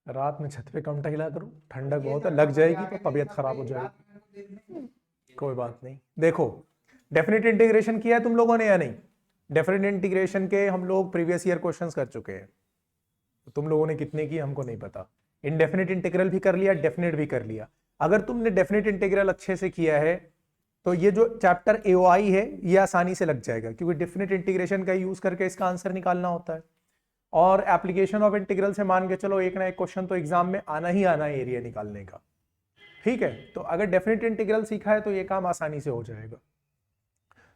रात में छत पे कम टहला करो, ठंडक बहुत है, लग जाएगी तो तबीयत खराब हो जाएगी। कोई बात नहीं। देखो डेफिनेट इंटीग्रेशन किया है तुम लोगों ने या नहीं? डेफिनेट इंटीग्रेशन के हम लोग प्रीवियस ईयर क्वेश्चंस कर चुके हैं। तुम लोगों ने कितने की हमको नहीं पता। इनडेफिनेट इंटीग्रल भी कर लिया, डेफिनेट भी कर लिया। अगर तुमने डेफिनेट इंटीग्रल अच्छे से किया है तो ये जो चैप्टर एओआई है ये आसानी से लग जाएगा, क्योंकि डेफिनेट इंटीग्रेशन का यूज करके इसका आंसर निकालना होता है। और एप्लीकेशन ऑफ इंटीग्रल से मान के चलो एक ना एक क्वेश्चन तो एग्जाम में आना ही आना है एरिया निकालने का। ठीक है, तो अगर डेफिनेट इंटीग्रल सीखा है तो ये काम आसानी से हो जाएगा।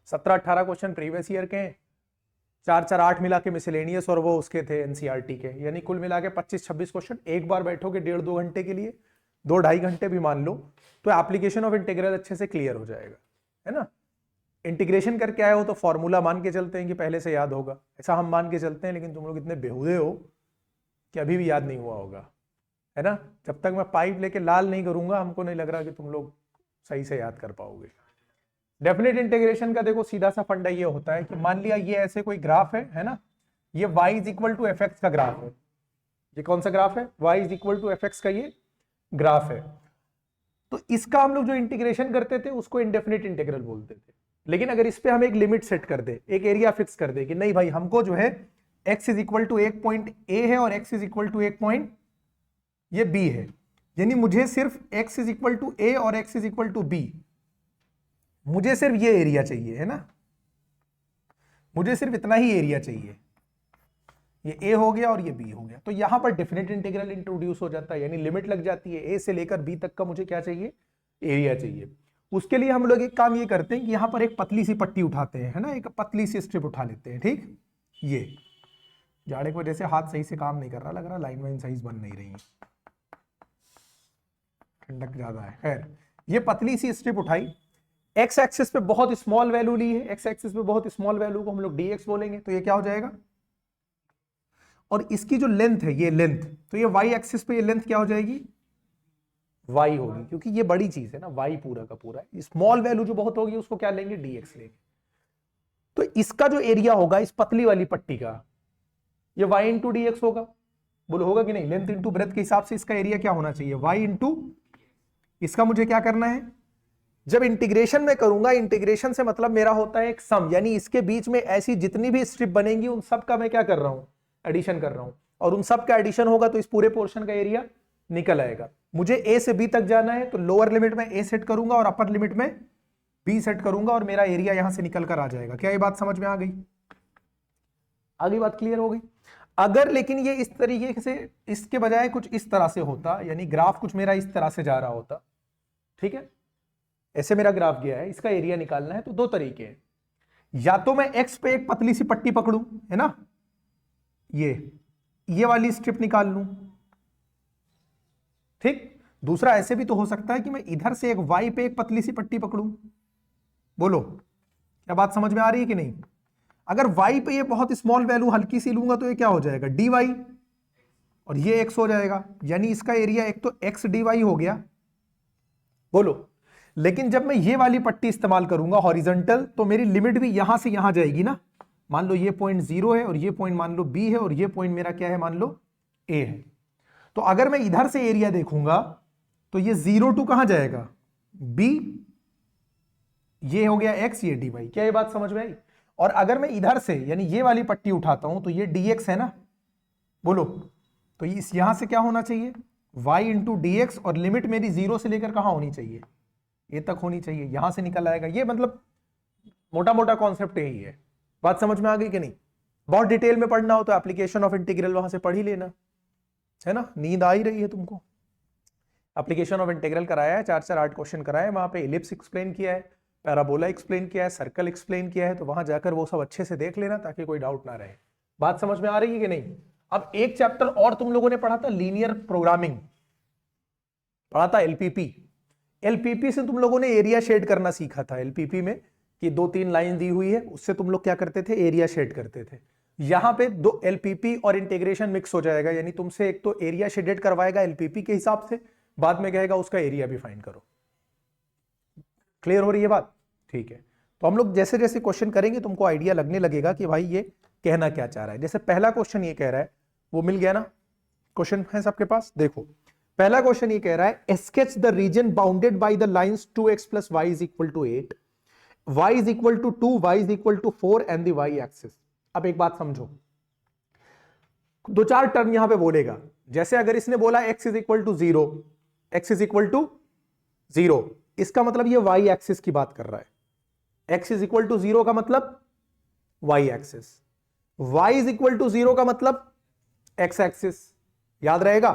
17-18 क्वेश्चन प्रीवियस ईयर के हैं, 4-4-8 मिला के मिसलेनियस और वो उसके थे एनसीईआरटी के, यानी कुल मिला के 25-26 क्वेश्चन। एक बार बैठोगे 1.5-2 घंटे के लिए, 2-2.5 घंटे भी मान लो, तो एप्लीकेशन ऑफ इंटीग्रल अच्छे से क्लियर हो जाएगा, है ना। इंटीग्रेशन करके आए हो तो फॉर्मूला मान के चलते हैं कि पहले से याद होगा, ऐसा हम मान के चलते हैं, लेकिन तुम लोग इतने बेहुदे हो कि अभी भी याद नहीं हुआ होगा, है ना। जब तक मैं पाइप लेके लाल नहीं करूंगा हमको नहीं लग रहा कि तुम लोग सही से याद कर पाओगे। डेफिनेट इंटीग्रेशन का देखो सीधा सा फंडा ये होता है कि मान लिया ये ऐसे कोई ग्राफ है ना, ये y is equal to F X का ग्राफ है। ये कौन सा ग्राफ है? y is equal to F X का ये ग्राफ है। तो इसका हम लोग जो इंटीग्रेशन करते थे उसको इंडेफिनेट इंटीग्रल बोलते थे। लेकिन अगर इस पे हम एक लिमिट सेट कर दे, एक एरिया फिक्स कर दे कि नहीं भाई हमको जो है x इज इक्वल टू एक पॉइंट a है और x इज इक्वल टू एक पॉइंट ये b है, यानी मुझे सिर्फ x is equal to a और x is equal to b, मुझे सिर्फ ये एरिया चाहिए, है ना, मुझे सिर्फ इतना ही एरिया चाहिए। ये a हो गया और ये b हो गया, तो यहां पर डेफिनेट इंटीग्रल इंट्रोड्यूस हो जाता है, यानी लिमिट लग जाती है। a से लेकर b तक का मुझे क्या चाहिए? एरिया चाहिए। उसके लिए हम लोग एक काम ये करते हैं कि यहां पर एक पतली सी पट्टी उठाते हैं, है ना, एक पतली सी स्ट्रिप उठा लेते हैं। ठीक, ये जाड़े की वजह से हाथ सही से काम नहीं कर रहा, लग रहा लाइन वाइन सही बन नहीं रही है, ठंडक ज्यादा है। खैर, ये पतली सी स्ट्रिप उठाई, एक्स एक्सिस पे बहुत स्मॉल वैल्यू ली है, एक्स एक्सिस पे बहुत स्मॉल वैल्यू को हम लोग dx बोलेंगे, तो ये क्या हो जाएगा? और इसकी जो लेंथ है ये लेंथ, तो ये y एक्सिस पे ये लेंथ क्या हो जाएगी? y होगी, क्योंकि ये बड़ी चीज है ना, y पूरा का पूरा। स्मॉल वैल्यू जो बहुत होगी उसको क्या लेंगे? dx लेंगे। तो इसका जो एरिया होगा इस पतली वाली पट्टी का, ये y इंटू dx होगा। बोलो होगा कि नहीं? लेंथ इंटू ब्रेथ के हिसाब से इसका एरिया क्या होना चाहिए? y इंटू, इसका मुझे क्या करना है? जब इंटीग्रेशन में करूंगा, इंटीग्रेशन से मतलब मेरा होता है एक सम, यानी इसके बीच में ऐसी जितनी भी स्ट्रिप बनेंगी उन सब का मैं क्या कर रहा हूं? एडिशन कर रहा हूं, और उन सब का एडिशन होगा तो इस पूरे पोर्शन का एरिया निकल आएगा। मुझे a से b तक जाना है तो लोअर लिमिट में a सेट करूंगा और अपर लिमिट में b सेट करूंगा और मेरा एरिया यहां से निकल कर आ जाएगा। क्या ये बात समझ में आ गई? आगे बात क्लियर हो गई? अगर लेकिन ये इस तरीके से, इसके बजाय कुछ इस तरह से होता, यानी ग्राफ कुछ मेरा इस तरह से जा रहा होता, ठीक है, ऐसे मेरा ग्राफ गया है, इसका एरिया निकालना है, तो दो तरीके हैं। या तो मैं x पे एक पतली सी पट्टी पकड़ूं, है ना, ये वाली स्ट्रिप निकाल लूं, ठीक। दूसरा ऐसे भी तो हो सकता है कि मैं इधर से एक y पे एक पतली सी पट्टी पकड़ूं। बोलो क्या बात समझ में आ रही है कि नहीं? अगर y पे ये बहुत स्मॉल वैल्यू हल्की सी लूंगा तो ये क्या हो जाएगा? dy, और ये x हो जाएगा, यानी इसका एरिया एक तो x dy हो गया। बोलो, लेकिन जब मैं ये वाली पट्टी इस्तेमाल करूंगा हॉरिजॉन्टल, तो मेरी लिमिट भी यहां से यहां जाएगी ना। मान लो ये पॉइंट 0 है और ये पॉइंट मान लो b है और ये पॉइंट मेरा क्या है? मान लो a है। तो अगर मैं इधर से एरिया देखूंगा तो ये 0 टू कहां जाएगा? b, ये हो गया x, ये dy। क्या ये बात समझ में आई? और अगर मैं इधर से यानी ये वाली पट्टी उठाता हूं तो ये dx है ना। बोलो, तो इस यहां से क्या होना चाहिए? y इंटू dx, और लिमिट मेरी 0 से लेकर कहां होनी चाहिए? ये तक होनी चाहिए, यहां से निकल आएगा। ये मतलब मोटा मोटा कॉन्सेप्ट यही है। बात समझ में आ गई कि नहीं? बहुत डिटेल में पढ़ना हो तो एप्लीकेशन ऑफ इंटीग्रल वहां से पढ़ ही लेना, है ना। नींद आ ही रही है तुमको? एप्लीकेशन ऑफ इंटीग्रल कराया है, 4-4-8 क्वेश्चन कराए, वहां पे इलिप्स एक्सप्लेन किया है, पैराबोला एक्सप्लेन किया है, सर्कल एक्सप्लेन किया है, तो वहां जाकर वो सब अच्छे से देख लेना ताकि कोई डाउट ना रहे। बात समझ में आ रही है कि नहीं? अब एक चैप्टर और तुम लोगों ने पढ़ा था, लीनियर प्रोग्रामिंग पढ़ा था, एलपीपी से तुम लोगों ने एरिया शेड करना सीखा था। एलपीपी में कि 2-3 लाइन दी हुई है, उससे तुम लोग क्या करते थे? एरिया शेड करते थे। यहां पे दो एलपीपी और इंटीग्रेशन मिक्स हो जाएगा, यानी तुमसे एक तो एरिया शेडेड करवाएगा एलपीपी के हिसाब से, बाद में कहेगा उसका एरिया भी फाइंड करो। क्लियर हो रही है बात? ठीक है, तो हम लोग जैसे जैसे क्वेश्चन करेंगे तुमको आइडिया लगने लगेगा कि भाई ये कहना क्या चाह रहा है। जैसे पहला क्वेश्चन ये कह रहा है, वो मिल गया ना, क्वेश्चन है सबके पास? देखो पहला क्वेश्चन ये कह रहा है sketch the region bounded by the lines 2x plus y is equal to 8, y is equal to 2, y is equal to 4 and the y axis. अब एक बात समझो, दो चार टर्म यहां पे बोलेगा। जैसे अगर इसने बोला x is equal to 0, x is equal to 0, इसका मतलब ये y एक्सिस की बात कर रहा है। x इज इक्वल टू 0 का मतलब y axis, y is equal to 0 का मतलब x एक्सिस। याद रहेगा,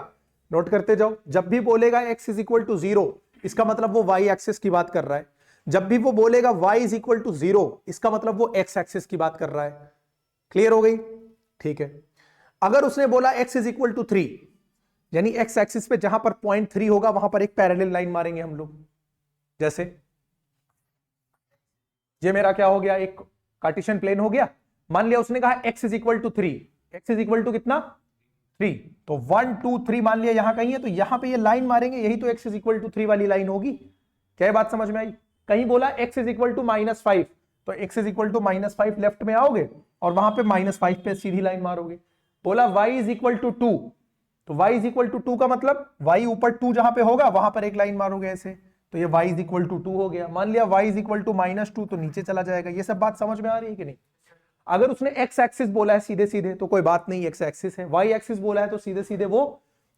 नोट करते जाओ। जब भी बोलेगा x इज इक्वल टू 0, इसका मतलब वो y एक्सिस की बात कर रहा है। जब भी वो बोलेगा y इज इक्वल टू 0, इसका मतलब वो x एक्सिस की बात कर रहा है। क्लियर हो गई? ठीक है। अगर उसने बोला x इज इक्वल टू 3, यानी x एक्सिस पे जहां पर पॉइंट 3 होगा वहां पर एक पैरेलल लाइन मारेंगे हम लोग। जैसे ये मेरा क्या हो गया, एक कार्टेशियन प्लेन हो गया। मान लिया उसने कहा x is equal to 3, x is equal to कितना 3, तो 1 2 3 मान लिया यहां कहीं है, तो यहां पे ये लाइन मारेंगे, यही तो x इज इक्वल टू 3 वाली लाइन होगी। क्या बात समझ में आई? कहीं बोला x इज इक्वल टू -5, तो x is equal to -5 left में आओगे और वहां पे -5 पे सीधी लाइन मारोगे। बोला y इज इक्वल टू 2, तो y इज इक्वल टू 2 का मतलब y ऊपर 2 जहां पे होगा वहां पर एक लाइन मारोगे ऐसे, तो ये y इज इक्वल टू 2 हो गया। मान लिया y इज इक्वल टू -2, तो नीचे चला जाएगा। ये सब बात समझ में आ रही है कि नहीं? अगर उसने x एक्सिस बोला है सीधे सीधे तो कोई बात नहीं, x एक्सिस है। y एक्सिस बोला है तो सीधे सीधे वो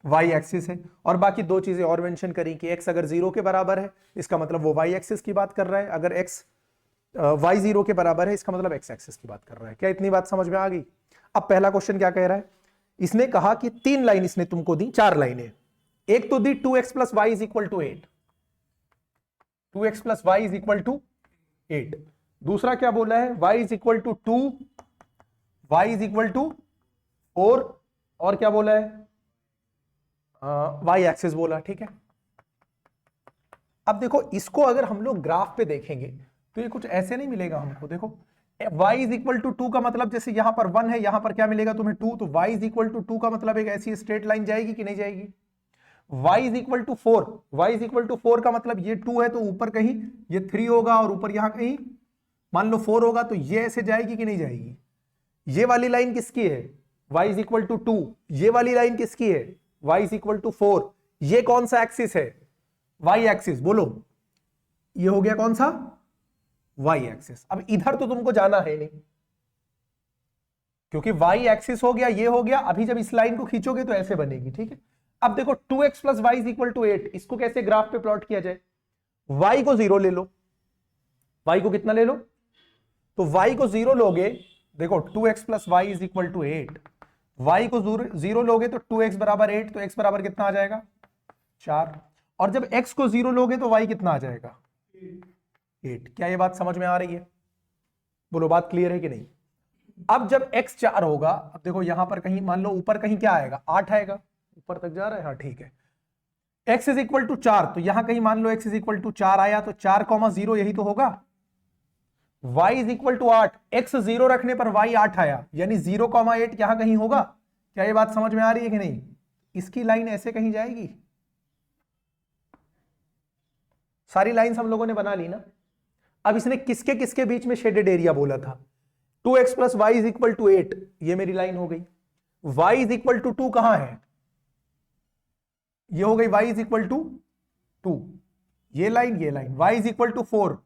y एक्सिस है। और बाकी दो चीजें और मेंशन करी कि x अगर 0 के बराबर है इसका मतलब वो y एक्सिस की बात कर रहा है, अगर x y 0 के बराबर है इसका मतलब x एक्सिस की बात कर रहा है। क्या इतनी बात समझ में आ गई? अब पहला क्वेश्चन क्या कह रहा है, इसने कहा कि 3 लाइन इसने तुमको दी, 4 लाइनें। एक तो दी 2x plus Y is equal to 8, 2x plus Y is equal to 8। दूसरा क्या बोला है, y is equal to 2, y is equal to 4, और क्या बोला है, y एक्सिस बोला। ठीक है। अब देखो इसको अगर हम लोग ग्राफ पे देखेंगे तो ये कुछ ऐसे नहीं मिलेगा हमको। देखो y इज इक्वल टू 2 का मतलब जैसे यहां पर 1 है, यहां पर क्या मिलेगा तुम्हें 2, तो y इज इक्वल टू 2 का मतलब एक ऐसी स्ट्रेट लाइन जाएगी कि नहीं जाएगी। y is equal to 4, y is equal to 4 का मतलब ये 2 है तो ऊपर कहीं ये 3 होगा और ऊपर यहां कहीं मान लो 4 होगा, तो ये ऐसे जाएगी कि नहीं जाएगी। ये वाली लाइन किसकी है, y इज इक्वल टू 2, ये वाली लाइन किसकी है, y इज इक्वल टू 4। ये कौन सा एक्सिस है, y एक्सिस। बोलो ये हो गया कौन सा, y एक्सिस। अब इधर तो तुमको जाना है नहीं क्योंकि y एक्सिस हो गया, ये हो गया। अभी जब इस लाइन को खींचोगे तो ऐसे बनेगी। ठीक है। अब देखो 2x plus Y is equal to 8, इसको कैसे ग्राफ पे प्लॉट किया जाए। y को 0 ले लो, y को कितना ले लो, तो y को 0 लोगे, देखो 2x plus Y is equal to 8, y को 0 लोगे तो 2x बराबर 8, तो x बराबर कितना आ जाएगा 4, और जब x को 0 लोगे तो y कितना आ जाएगा 8। क्या ये बात समझ में आ रही है? बोलो बात क्लियर है कि नहीं। अब जब x 4 होगा, अब देखो यहां पर कहीं मान लो ऊपर कहीं क्या आएगा 8 आएगा, ऊपर तक जा रहा है, हाँ ठीक है। x इज इक्वल टू 4, तो यहां कहीं मान लो x इज इक्वल टू 4 आया, तो 4,0 यही तो होगा। y is equal to 8, x 0 रखने पर y 8 आया, यानी 0,8 यहां कहीं होगा। क्या ये बात समझ में आ रही है कि नहीं। इसकी लाइन ऐसे कहीं जाएगी। सारी लाइंस हम लोगों ने बना ली ना। अब इसने किसके किसके बीच में शेडेड एरिया बोला था, 2x plus Y is equal to 8, ये मेरी लाइन हो गई। y इज इक्वल टू 2 कहां है, ये हो गई y इज इक्वल टू 2, ये line y is equal to 4,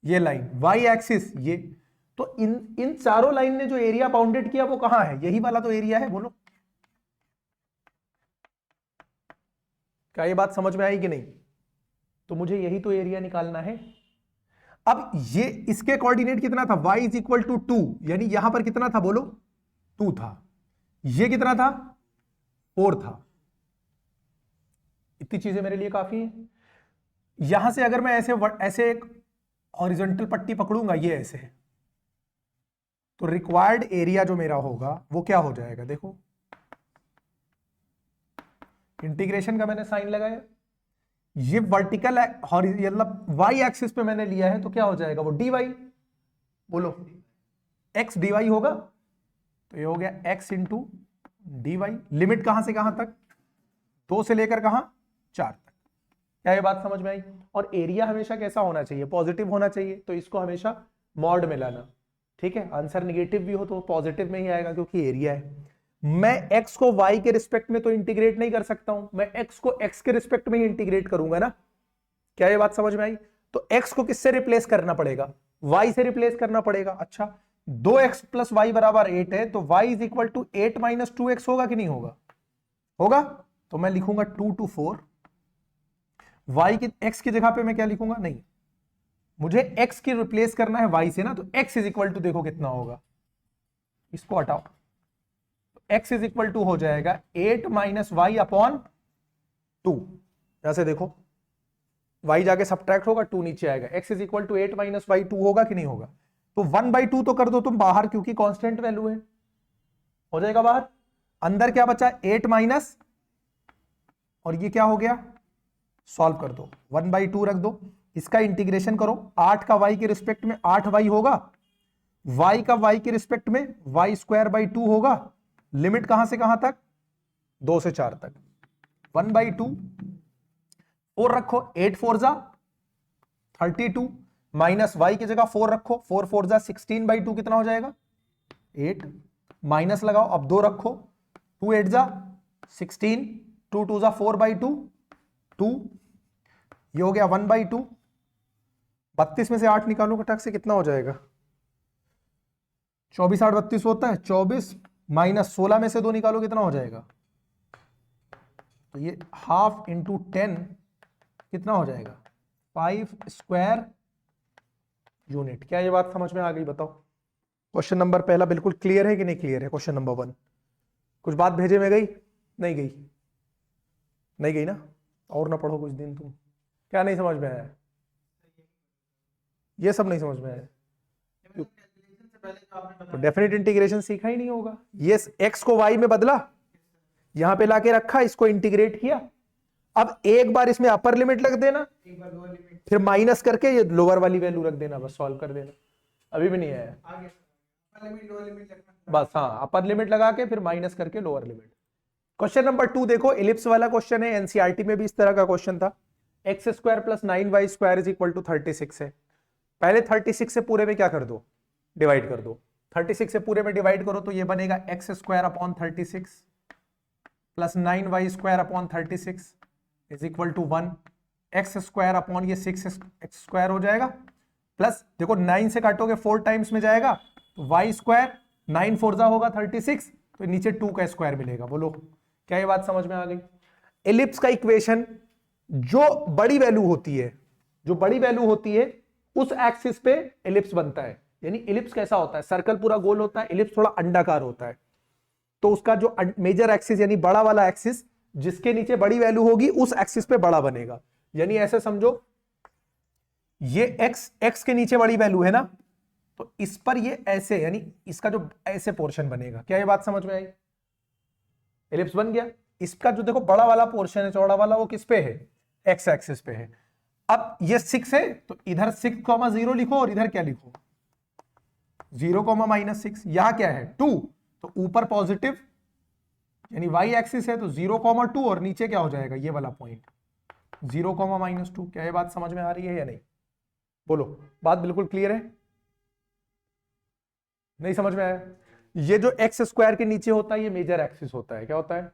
ये लाइन y एक्सिस ये। तो इन चारों लाइन ने जो एरिया बाउंडेड किया वो कहां है, यही वाला तो एरिया है। बोलो क्या ये बात समझ में आई कि नहीं। तो मुझे यही तो एरिया निकालना है। अब ये इसके कोऑर्डिनेट कितना था, y इज इक्वल टू 2, यानी यहां पर कितना था बोलो 2 था, ये कितना था 4 था। इतनी चीजें मेरे लिए काफी है। यहां से अगर मैं ऐसे एक हॉरिजॉन्टल पट्टी पकड़ूंगा, ये ऐसे, तो रिक्वायर्ड एरिया जो मेरा होगा वो क्या हो जाएगा। देखो इंटीग्रेशन का मैंने साइन लगाया, ये वर्टिकल मतलब वाई एक्सिस पे मैंने लिया है, तो क्या हो जाएगा वो dy। बोलो x dy होगा, तो ये हो गया x इंटू dy। लिमिट कहां से कहां तक, 2 से लेकर कहां 4 तक। क्या ये बात समझ में आई। और एरिया हमेशा कैसा होना चाहिए, पॉजिटिव होना चाहिए, तो इसको हमेशा मॉड में लाना। ठीक है। आंसर निगेटिव भी हो तो पॉजिटिव में ही आएगा क्योंकि एरिया है। मैं x को y के रिस्पेक्ट में तो इंटीग्रेट नहीं कर सकता हूं, मैं x को x के रिस्पेक्ट में ही इंटीग्रेट करूंगा ना। क्या ये बात समझ में आई? तो x को किससे रिप्लेस करना पड़ेगा? y से रिप्लेस करना पड़ेगा। अच्छा, 2x प्लस वाई बराबर 8 है, तो y is equal to 8 minus 2x होगा कि नहीं होगा? होगा। तो मैं लिखूंगा 2 to 4, y की x की जगह पे मैं क्या लिखूंगा? नहीं, मुझे x की रिप्लेस करना है y से ना, तो x इज इक्वल टू देखो कितना होगा, इसको हटाओ, x इज इक्वल टू हो जाएगा 8 माइनस वाई अपॉन 2। यहां से देखो y जाके सब्ट्रैक्ट होगा, 2 नीचे आएगा, x is equal to 8 minus Y 2 होगा कि नहीं होगा? तो 1/2 तो कर दो तुम बाहर, क्योंकि कांस्टेंट वैल्यू है, हो जाएगा बाहर। अंदर क्या बचा? 8 माइनस, और ये क्या हो गया? सॉल्व कर दो, 1/2 रख दो, इसका इंटीग्रेशन करो, 8 का y के रिस्पेक्ट में 8y होगा, y का y के रिस्पेक्ट में y स्क्वायर बाई 2 होगा। लिमिट कहां से कहां तक? 2 से 4 तक। 1/2 4 रखो, 8 4 जा 32 माइनस y की जगह 4 रखो, 4 4 जा 16/2 कितना हो जाएगा? 8 माइनस लगाओ, अब 2 रखो, 2 8 जा 16, 2 2 जा 4/2 2, ये हो गया 1/2। 32 में से 8 निकालो कटक से, कितना हो जाएगा? 24 8 32 होता है, 24 माइनस 16 में से 2 निकालो, कितना हो जाएगा? तो ये हाफ इंटू 10 कितना हो जाएगा? 5 स्क्वायर यूनिट। क्या ये बात समझ में आ गई? बताओ। क्वेश्चन नंबर पहला बिल्कुल क्लियर है कि नहीं क्लियर है? क्वेश्चन नंबर 1 कुछ बात भेजे में गई? नहीं गई? नहीं गई ना? और ना पढ़ो कुछ दिन तुम। क्या नहीं समझ में आया? ये सब नहीं समझ में आया तो डेफिनेट इंटीग्रेशन सीखा ही नहीं होगा। ये x को y में बदला, यहां पे लाके रखा, इसको इंटीग्रेट किया, अब एक बार इसमें अपर लिमिट लग देना, फिर माइनस करके ये लोअर वाली वैल्यू रख देना, बस सॉल्व कर देना। अभी भी नहीं आया? बस हाँ, अपर लिमिट लगा के फिर माइनस करके लोअर लिमिट। क्वेश्चन नंबर 2 देखो, इलिप्स वाला क्वेश्चन है, एनसीईआरटी में भी इस तरह का क्वेश्चन था। X square plus 9y square is equal to 36 है। पहले 36 से पूरे में क्या कर दो? डिवाइड कर दो। 36 से पूरे में डिवाइड करो तो ये बनेगा X square upon 36 plus 9y square upon 36 is equal to 1। X square upon ये 6 एक्स स्क्वायर हो जाएगा, प्लस देखो 9 से काटोगे 4 टाइम्स में जाएगा, तो वाई स्क्वायर 9 4 जा होगा 36, तो नीचे 2 का स्क्वायर मिलेगा। बोलो क्या ये बात समझ में आ गई? एलिप्स का इक्वेशन जो बड़ी वैल्यू होती है, जो बड़ी वैल्यू होती है उस एक्सिस पे एलिप्स बनता है। यानी एलिप्स कैसा होता है? सर्कल पूरा गोल होता है, एलिप्स थोड़ा अंडाकार होता है। तो उसका जो मेजर एक्सिस यानी बड़ा वाला एक्सिस, जिसके नीचे बड़ी वैल्यू होगी उस एक्सिस पे बड़ा बनेगा। यानी ऐसे समझो, ये x के नीचे बड़ी वैल्यू है ना, तो इस पर ये ऐसे, यानी इसका जो ऐसे पोर्शन बनेगा। क्या ये बात समझ में आई? एलिप्स बन गया। इसका जो देखो बड़ा वाला पोर्शन है, चौड़ा वाला, वो किस पे है? x एक्सिस पे है। अब ये 6 है, तो इधर 6,0 लिखो और इधर क्या लिखो? 0,-6। यहां क्या है? 2, तो ऊपर पॉजिटिव यानी y एक्सिस है, तो 0,2 और नीचे क्या हो जाएगा? ये वाला पॉइंट 0,-2। क्या ये बात समझ में आ रही है या नहीं? बोलो, बात बिल्कुल क्लियर है? नहीं समझ में आया? ये जो एक्स स्क्वायर के नीचे होता है ये मेजर एक्सिस होता है। क्या होता है?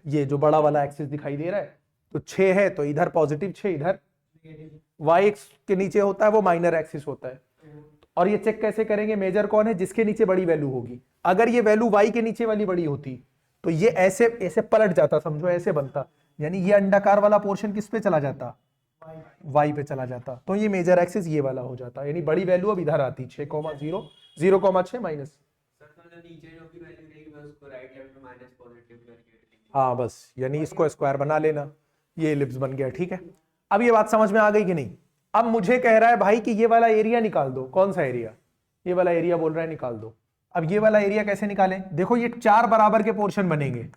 ये जो बड़ा वाला एक्सिस दिखाई दे रहा है, तो 6 है तो इधर पॉजिटिव 6, इधर y के नीचे होता है वो माइनर एक्सिस होता है। और ये चेक कैसे करेंगे? मेजर कौन है? जिसके नीचे बड़ी वैल्यू होगी। अगर ये वैल्यू y के नीचे वाली बड़ी होती तो ये ऐसे ऐसे पलट जाता, समझो ऐसे बनता, यानी ये अंडाकार वाला पोर्शन किस पे चला जाता? y पे चला जाता। तो ये मेजर एक्सिस ये वाला हो जाता, यानी बड़ी वैल्यू अब इधर आती 6,0 0,6 माइनस। हाँ बस, यानी इसको स्क्वायर बना लेना, ये एलिप्स बन गया। ठीक है, अब ये बात समझ में आ गई कि नहीं? अब मुझे कह रहा है भाई कि ये वाला एरिया निकाल दो। कौन सा एरिया? ये वाला एरिया बोल रहा है निकाल दो। अब ये वाला एरिया कैसे निकालें? देखो ये 4 बराबर के पोर्शन बनेंगे,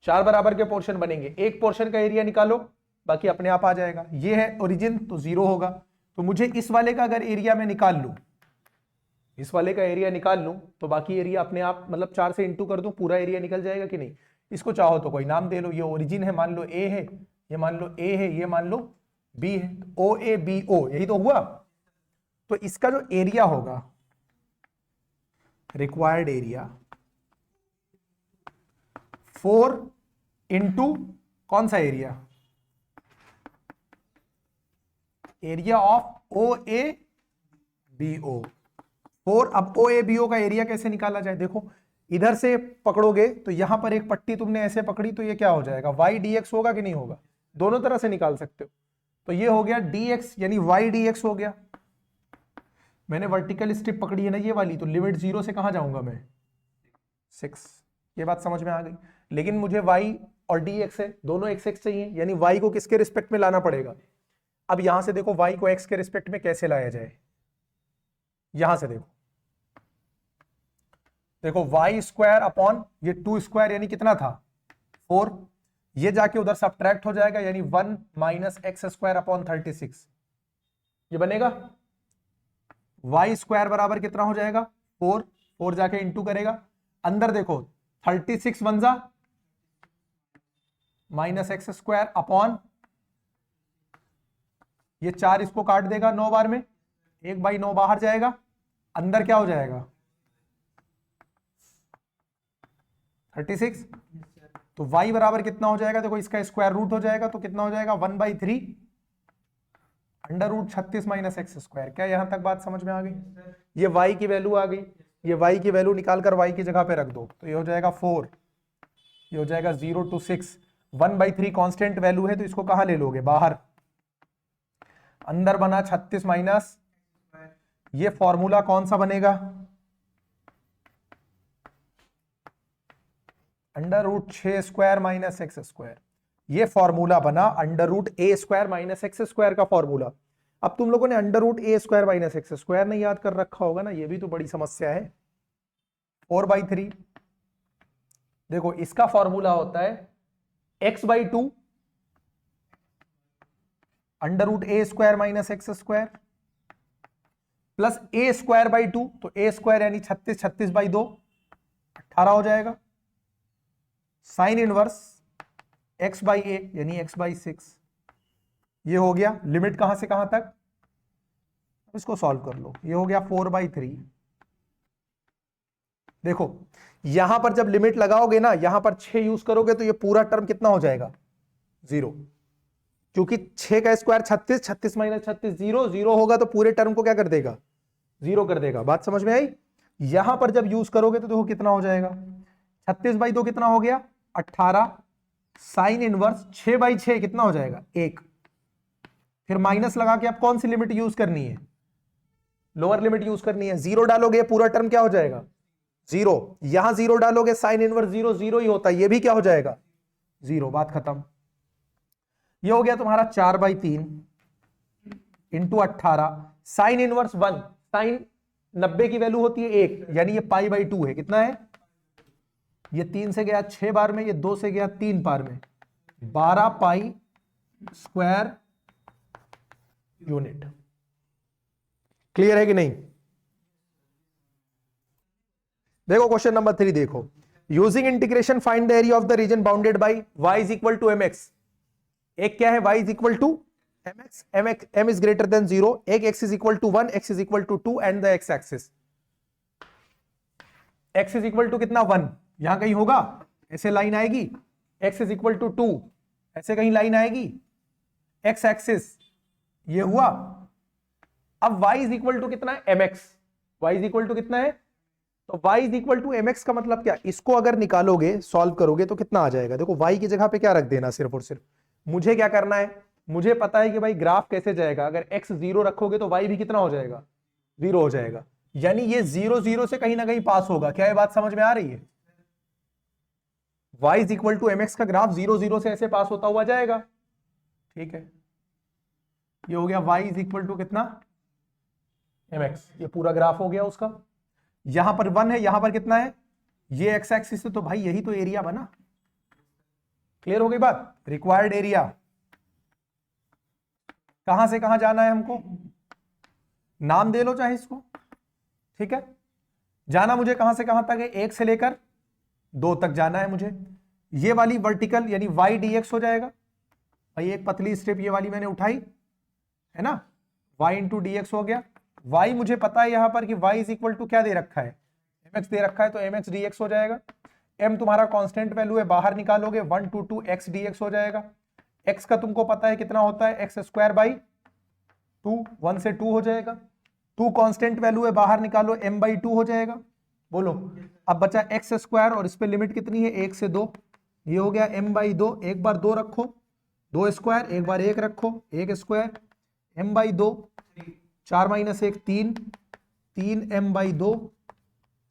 4 बराबर के पोर्शन बनेंगे। एक पोर्शन का एरिया निकालो, बाकी अपने आप आ जाएगा। ये है ओरिजिन, तो 0 होगा। तो मुझे इस वाले का अगर एरिया में निकाल लूं, इस वाले का एरिया निकाल लूं, तो बाकी एरिया अपने आप, मतलब 4 से इंटू कर दूं, पूरा एरिया निकल जाएगा कि नहीं? इसको चाहो तो कोई नाम दे लो। ये ओरिजिन है, मान लो ए है, ये मान लो ए है, ये मान लो बी है, ओ ए बी ओ, यही तो हुआ। तो इसका जो एरिया होगा, रिक्वायर्ड एरिया 4 इंटू कौन सा area, area of O A B O 4। अब ओ ए बी ओ का एरिया कैसे निकाला जाए, देखो इधर से पकड़ोगे तो यहां पर एक पट्टी तुमने ऐसे पकड़ी तो ये क्या हो जाएगा, वाई डी एक्स होगा कि नहीं होगा, दोनों तरह से निकाल सकते हो। तो ये हो गया डी एक्स यानी वाई डी एक्स हो गया। मैंने वर्टिकल स्ट्रिप पकड़ी है ना ये वाली, तो लिमिट 0 से कहां जाऊंगा मैं 6। ये बात समझ में आ गई। लेकिन मुझे y और dx है, दोनों x x चाहिए, यानी y को किसके रिस्पेक्ट में लाना पड़ेगा। अब यहां से देखो y को x के रिस्पेक्ट में कैसे लाया जाए, यहां से देखो y स्क्वायर अपॉन ये 2 स्क्वायर यानी कितना था 4, ये जाके उधर सब्ट्रैक्ट हो जाएगा यानी 1 माइनस एक्स स्क्वायर अपॉन 36, ये बनेगा। y स्क्वायर बराबर कितना हो जाएगा 4, 4 जाके इंटू करेगा, अंदर देखो 36 वन जा माइनस एक्स स्क्वायर अपॉन ये 4 इसको काट देगा 9 बार में, 1/9 बाहर जाएगा, अंदर क्या हो जाएगा 36। तो y बराबर कितना हो जाएगा, देखो इसका स्क्वायर रूट हो जाएगा तो कितना हो जाएगा 1/3 under root 36 minus X square. क्या यहां तक बात समझ में आ गई, ये y की वैल्यू आ गई, ये y की वैल्यू निकालकर y की जगह पे रख दो तो ये हो जाएगा 4, ये हो जाएगा 0 to 6, 1/3 कांस्टेंट वैल्यू है तो इसको कहां ले लोगे बाहर, अंदर बना 36 माइनस, ये फॉर्मूला कौन सा बनेगा under root 6 square minus X square, ये फॉर्मूला बना under root A square minus X square का फॉर्मूला। अब तुम लोगों ने under root A square minus X square नहीं याद कर रखा होगा ना, ये भी तो बड़ी समस्या है। 4/3 देखो इसका फॉर्मूला होता है x/2 under root A square minus X square plus A square by 2, तो ए स्क्वायर यानी 36, 36/2 18 हो जाएगा, साइन इनवर्स x/a यानी x/6, ये हो गया। लिमिट कहां से कहां तक, इसको सॉल्व कर लो, ये हो गया 4/3। देखो यहां पर जब लिमिट लगाओगे ना, यहां पर 6 यूज करोगे तो ये पूरा टर्म कितना हो जाएगा 0, क्योंकि 6 का स्क्वायर 36, 36 माइनस 36 0, 0 होगा तो पूरे टर्म को क्या कर देगा 0 कर देगा। बात समझ में आई। यहां पर जब यूज करोगे तो देखो कितना हो जाएगा 36/2 कितना हो गया 18, साइन इनवर्स 6/6 कितना हो जाएगा 1, फिर माइनस लगा के अब कौन सी लिमिट यूज करनी है, लोअर लिमिट यूज करनी है, 0 डालोगे पूरा टर्म क्या हो जाएगा 0, यहां 0 डालोगे साइन इनवर्स 0 0 ही होता है, ये भी क्या हो जाएगा 0, बात खत्म। ये हो गया तुम्हारा 4/3 इंटू 18, साइन इनवर्स 1, साइन 90 की वैल्यू होती है 1 यानी ये π/2 है, कितना है ये 3 से गया 6 बार में, ये 2 से गया 3 बार में, 12 पाई स्क्वायर यूनिट। क्लियर है कि नहीं। देखो क्वेश्चन नंबर 3 देखो, using integration find the area of the region bounded by y is equal to mx। एक क्या है y is equal to mx, m is greater than 0, एक x is equal to 1, x is equal to 2 and the x axis, x is equal to कितना 1, यहां कहीं होगा ऐसे line आएगी, x इज इक्वल टू 2 ऐसे कहीं लाइन आएगी, x एक्सिस ये हुआ। अब y इज इक्वल टू कितना है mx, y is equal to कितना है, तो y is equal to mx का मतलब क्या, इसको अगर निकालोगे सॉल्व करोगे तो कितना आ जाएगा, देखो y की जगह पे क्या रख देना, सिर्फ और सिर्फ मुझे क्या करना है, मुझे पता है कि भाई ग्राफ कैसे जाएगा, अगर x 0 रखोगे तो y भी कितना हो जाएगा 0 हो जाएगा, यानी ये 0 0 से कहीं ना कहीं पास होगा। क्या ये बात समझ में आ रही है, y is equal to mx का ग्राफ 0 0 से ऐसे पास होता हुआ जाएगा, ठीक है। ये हो गया y इज इक्वल टू कितना mx, ये पूरा ग्राफ हो गया उसका, यहां पर 1 है, यहां पर कितना है, ये x एक्सिस है, तो भाई यही तो एरिया बना। क्लियर हो गई बात। रिक्वायर्ड एरिया कहां से कहां जाना है हमको, नाम दे लो चाहे इसको, ठीक है। जाना मुझे कहां से कहां तक है, 1 से लेकर 2 तक जाना है मुझे। ये वाली वर्टिकल यानी y dx हो जाएगा, भाई एक पतली स्ट्रिप ये वाली मैंने उठाई है ना, y इंटू dx हो गया। y मुझे पता है यहां पर कि y इज इक्वल टू क्या दे रखा है, mx दे रखा है, तो mx dx हो जाएगा। m तुम्हारा कांस्टेंट वैल्यू है, बाहर निकालोगे 1 to 2 x dx हो जाएगा। x का तुमको पता है कितना होता है, x स्क्वायर बाई 2, 1 से 2 हो जाएगा। 2 कांस्टेंट वैल्यू है, बाहर निकालो m बाई 2 हो जाएगा। बोलो अब बचा x स्क्वायर और इस पे लिमिट कितनी है, 1 से 2, ये हो गया m बाई 2। एक बार 2 रखो, 2 स्क्वायर, एक बार 1 रखो, 1 square, m by 2, 4 minus 1 3, 3 m by 2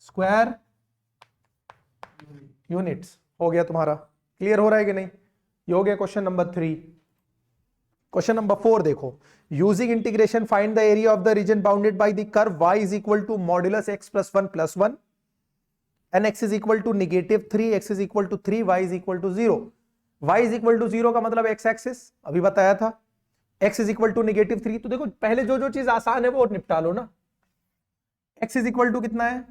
square units हो गया तुम्हारा। क्लियर हो रहा है कि नहीं? ये हो गया क्वेश्चन नंबर 3। क्वेश्चन नंबर 4 देखो, using integration find the area of the region bounded by the curve y is equal to modulus x plus 1 plus 1 and x is equal to -3, x is equal to 3, y is equal to 0। y is equal to 0 का मतलब x axis अभी बताया था, x is equal to -3। तो देखो पहले जो जो चीज आसान है वो निपटा लो ना। x इज इक्वल टू कितना है,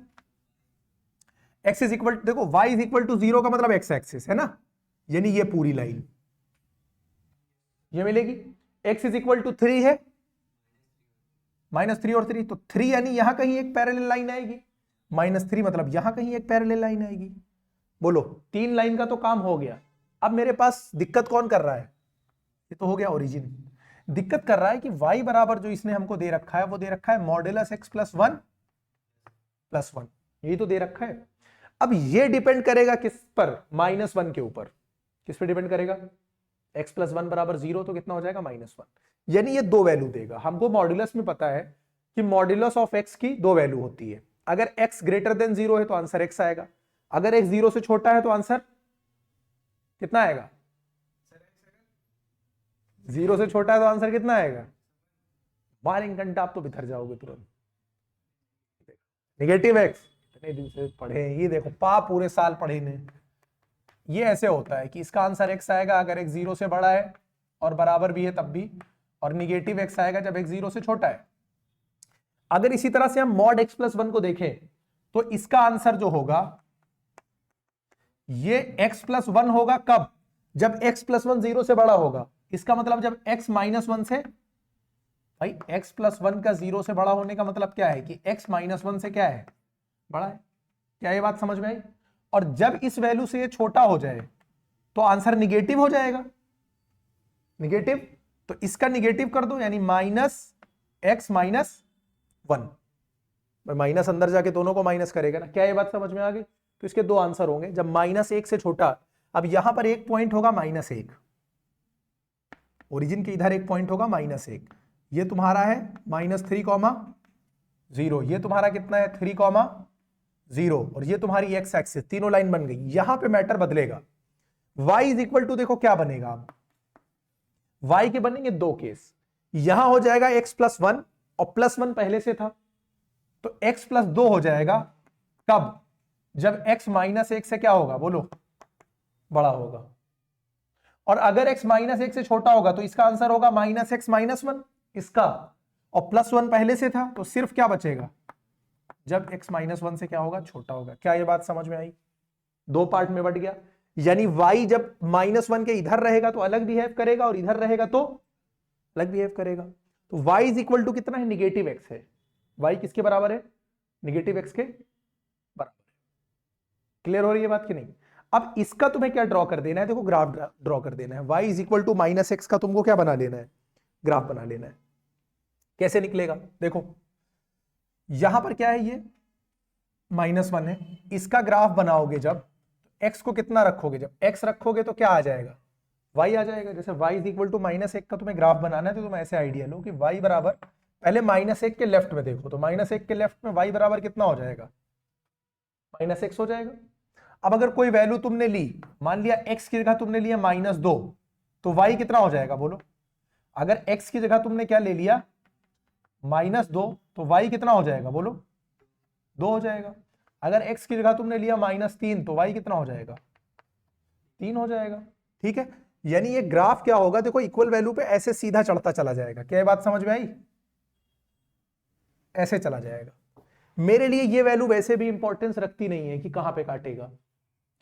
x इज इक्वल, देखो y इज इक्वल टू 0 का मतलब x एक्सिस है ना, यानी ये पूरी लाइन ये मिलेगी। x इज इक्वल टू 3 है, -3 और 3, तो 3 यानी यहां कहीं एक पैरेलल लाइन आएगी, -3 मतलब यहां कहीं एक पैरेलल लाइन आएगी। बोलो 3 लाइन का तो काम हो गया। अब मेरे पास दिक्कत कौन कर रहा है, ये तो हो गया ओरिजिन। दिक्कत कर रहा है कि y बराबर जो इसने हमको दे रखा है वो दे रखा है मॉड्यूलस x प्लस 1 प्लस 1, यही तो दे रखा है। अब ये डिपेंड करेगा किस पर, -1 के ऊपर। किस पे डिपेंड करेगा, x प्लस 1 बराबर 0 तो कितना हो जाएगा -1, यानी ये 2 वैल्यू देगा। हमको मॉड्यूलस में पता है कि मॉड्यूलस ऑफ x की 2 वैल्यू होती है। अगर x ग्रेटर देन 0 है तो आंसर x आएगा, अगर x 0 से छोटा है तो आंसर कितना आएगा, 0 से छोटा है तो आंसर कितना आएगा, मारेंगे घंटा आप तो बिथर जाओगे तुरंत। नेगेटिव x इतने दिन से पढ़े, ये देखो पा पूरे साल पढ़े ने। ये ऐसे होता है कि इसका आंसर x आएगा अगर x 0 से बड़ा है और बराबर भी है तब भी, और निगेटिव x आएगा जब x 0 से छोटा है। अगर इसी तरह से हम मॉड x प्लस 1 को देखें तो इसका आंसर जो होगा ये x प्लस 1 होगा कब, जब x प्लस 1 0 से बड़ा होगा। इसका मतलब जब x माइनस 1 से, भाई x प्लस 1 का 0 से बड़ा होने का मतलब क्या है कि x माइनस 1 से क्या है, बड़ा है। क्या ये बात समझ में आई? और जब इस वैल्यू से ये छोटा हो जाए तो आंसर निगेटिव हो जाएगा, निगेटिव, तो इसका निगेटिव कर दो यानी -x माइनस 1, माइनस अंदर जाके दोनों को माइनस करेगा ना। क्या ये बात समझ में आ गई? तो इसके 2 आंसर होंगे, जब -1 से छोटा। अब यहां पर एक पॉइंट होगा -1, ओरिजिन के इधर एक पॉइंट होगा -1, ये तुम्हारा है -3, 0, ये तुम्हारा कितना है 3, 0, और ये तुम्हारी x एक्सिस, तीनों लाइन बन गई। यहां पे मैटर बदलेगा, y इज इक्वल टू, देखो क्या बनेगा, अब y के बनेंगे 2 केस। यहां हो जाएगा x प्लस 1 और प्लस 1 पहले से था तो x प्लस 2 हो जाएगा कब, जब x माइनस 1 से क्या होगा, बोलो, बड़ा होगा। और अगर x माइनस 1 से छोटा होगा तो इसका आंसर होगा -x माइनस 1 इसका, और प्लस 1 पहले से था तो सिर्फ क्या बचेगा, जब x माइनस 1 से क्या होगा, छोटा होगा। क्या ये बात समझ में आई? 2 पार्ट में बट गया, यानी y जब -1 के इधर रहेगा तो अलग बिहेव करेगा और इधर रहेगा तो अलग बिहेव करेगा। तो y इज इक्वल टू कितना है, निगेटिव x है। y किसके बराबर है, निगेटिव x के बराबर है। क्लियर हो रही है बात कि नहीं? अब इसका तुम्हें क्या ड्रॉ कर देना है, देखो ग्राफ ड्रॉ कर देना है। y is equal to -x का तुमको क्या बना लेना है, ग्राफ बना लेना है। कैसे निकलेगा, देखो यहां पर क्या है, ये -1 है, इसका ग्राफ बनाओगे जब x को कितना रखोगे, जब x रखोगे तो क्या आ जाएगा, y आ जाएगा। जैसे y इज इक्वल टू -1 का तुम्हें ग्राफ बनाना है तो तुम ऐसे आइडिया लो कि y बराबर, पहले -1 के लेफ्ट में देखो, तो -1 के लेफ्ट में y बराबर कितना हो जाएगा, -x हो जाएगा। अब अगर कोई वैल्यू तुमने ली, मान लिया x की जगह तुमने लिया -2, तो y कितना हो जाएगा, बोलो। अगर x की जगह तुमने क्या ले लिया, -2, तो y कितना हो जाएगा, बोलो, 2 हो जाएगा। अगर x की जगह तुमने लिया -3, तो y कितना हो जाएगा, 3 हो जाएगा। ठीक है, यानी ये ग्राफ क्या होगा, देखो इक्वल वैल्यू पे ऐसे सीधा चढ़ता चला जाएगा। क्या बात समझ में आई? ऐसे चला जाएगा। मेरे लिए ये वैल्यू वैसे भी इंपॉर्टेंस रखती नहीं है कि कहां पे काटेगा,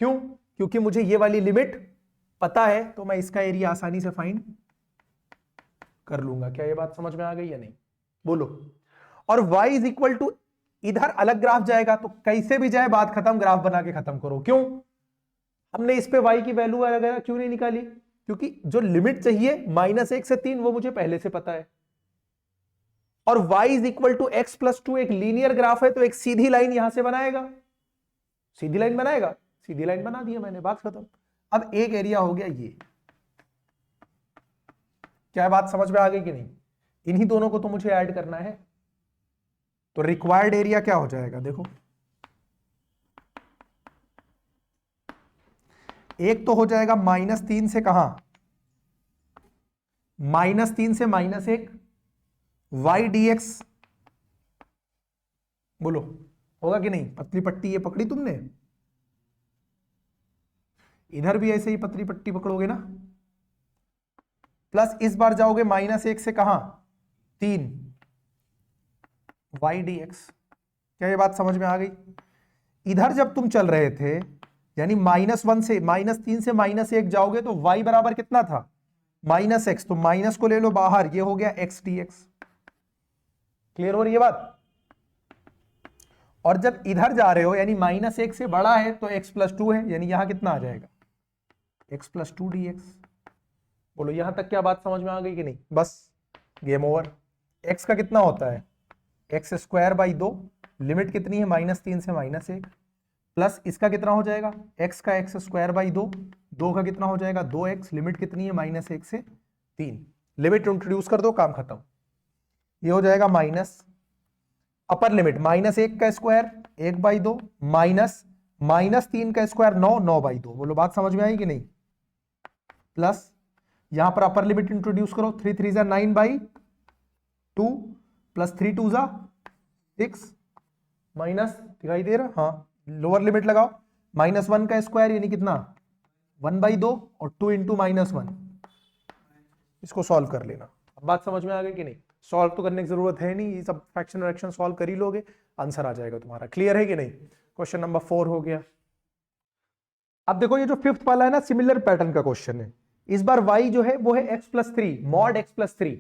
क्यों? क्योंकि मुझे ये वाली लिमिट पता है तो मैं इसका एरिया आसानी से फाइंड कर लूंगा। क्या ये बात समझ में आ गई या नहीं, बोलो। और y इज इक्वल टू, इधर अलग ग्राफ जाएगा तो कैसे भी जाए बात खत्म, ग्राफ बना के खत्म करो। क्यों? हमने इस पे y की वैल्यू वगैरह क्यों नहीं निकाली? क्योंकि जो लिमिट चाहिए -1 से 3 वो मुझे पहले से पता है, और y is equal to x plus 2 एक लीनियर ग्राफ है, तो एक सीधी लाइन यहां से बनाएगा, सीधी लाइन बनाएगा, सीधी लाइन बना दिया मैंने, बात खत्म। अब एक एरिया हो गया ये, क्या बात समझ में आ गई कि नहीं? इन्हीं दोनों को तो मुझे ऐड करना है, तो रिक्वायर्ड एरिया क्या हो जाएगा देखो, एक तो हो जाएगा -3 से कहां, -3 से -1 y dx, बोलो होगा कि नहीं? पतली पट्टी ये पकड़ी तुमने, इधर भी ऐसे ही पतली पट्टी पकड़ोगे ना, प्लस इस बार जाओगे -1 से कहां, 3 y dx। क्या ये बात समझ में आ गई? इधर जब तुम चल रहे थे, यानी -1 से -3 से -1 जाओगे तो y बराबर कितना था, -x, तो माइनस को ले लो बाहर, ये हो गया x dx। क्लियर हो रही है बात? और जब इधर जा रहे हो यानी -1 से बड़ा है तो x प्लस 2 है, यानी यहां कितना आ जाएगा, x प्लस 2 dx। बोलो यहां तक क्या बात समझ में आ गई कि नहीं? बस गेम ओवर। x का कितना होता है, x²/2, लिमिट कितनी है -3 से -1, प्लस इसका कितना हो जाएगा, x का x²/2, 2 का कितना हो जाएगा 2x, लिमिट कितनी है -1 से 3, लिमिट इंट्रोड्यूस कर दो, काम खत्म। ये हो जाएगा माइनस अपर लिमिट -1 का स्क्वायर 1/2 माइनस -3 का स्क्वायर 9/2। बोलो बात समझ में आई कि नहीं? प्लस यहां पर अपर लिमिट इंट्रोड्यूस करो, 3 3 जा 9/2 प्लस 3 2 जा 6 माइनस, दिखाई दे रहा? हाँ, लोअर लिमिट लगाओ, -1 का स्क्वायर यानी कितना 1/2 और 2 इंटू -1, इसको सॉल्व कर लेना। अब बात समझ में आ गई कि नहीं? सॉल्व तो करने की जरूरत है नहीं, ये सब फ्रैक्शन रिएक्शन सॉल्व कर ही लोगे, आंसर आ जाएगा तुम्हारा। क्लियर है कि नहीं? क्वेश्चन नंबर 4 हो गया। अब देखो ये जो फिफ्थ वाला है ना, सिमिलर पैटर्न का क्वेश्चन है। इस बार y जो है वो है x plus 3, mod x plus 3,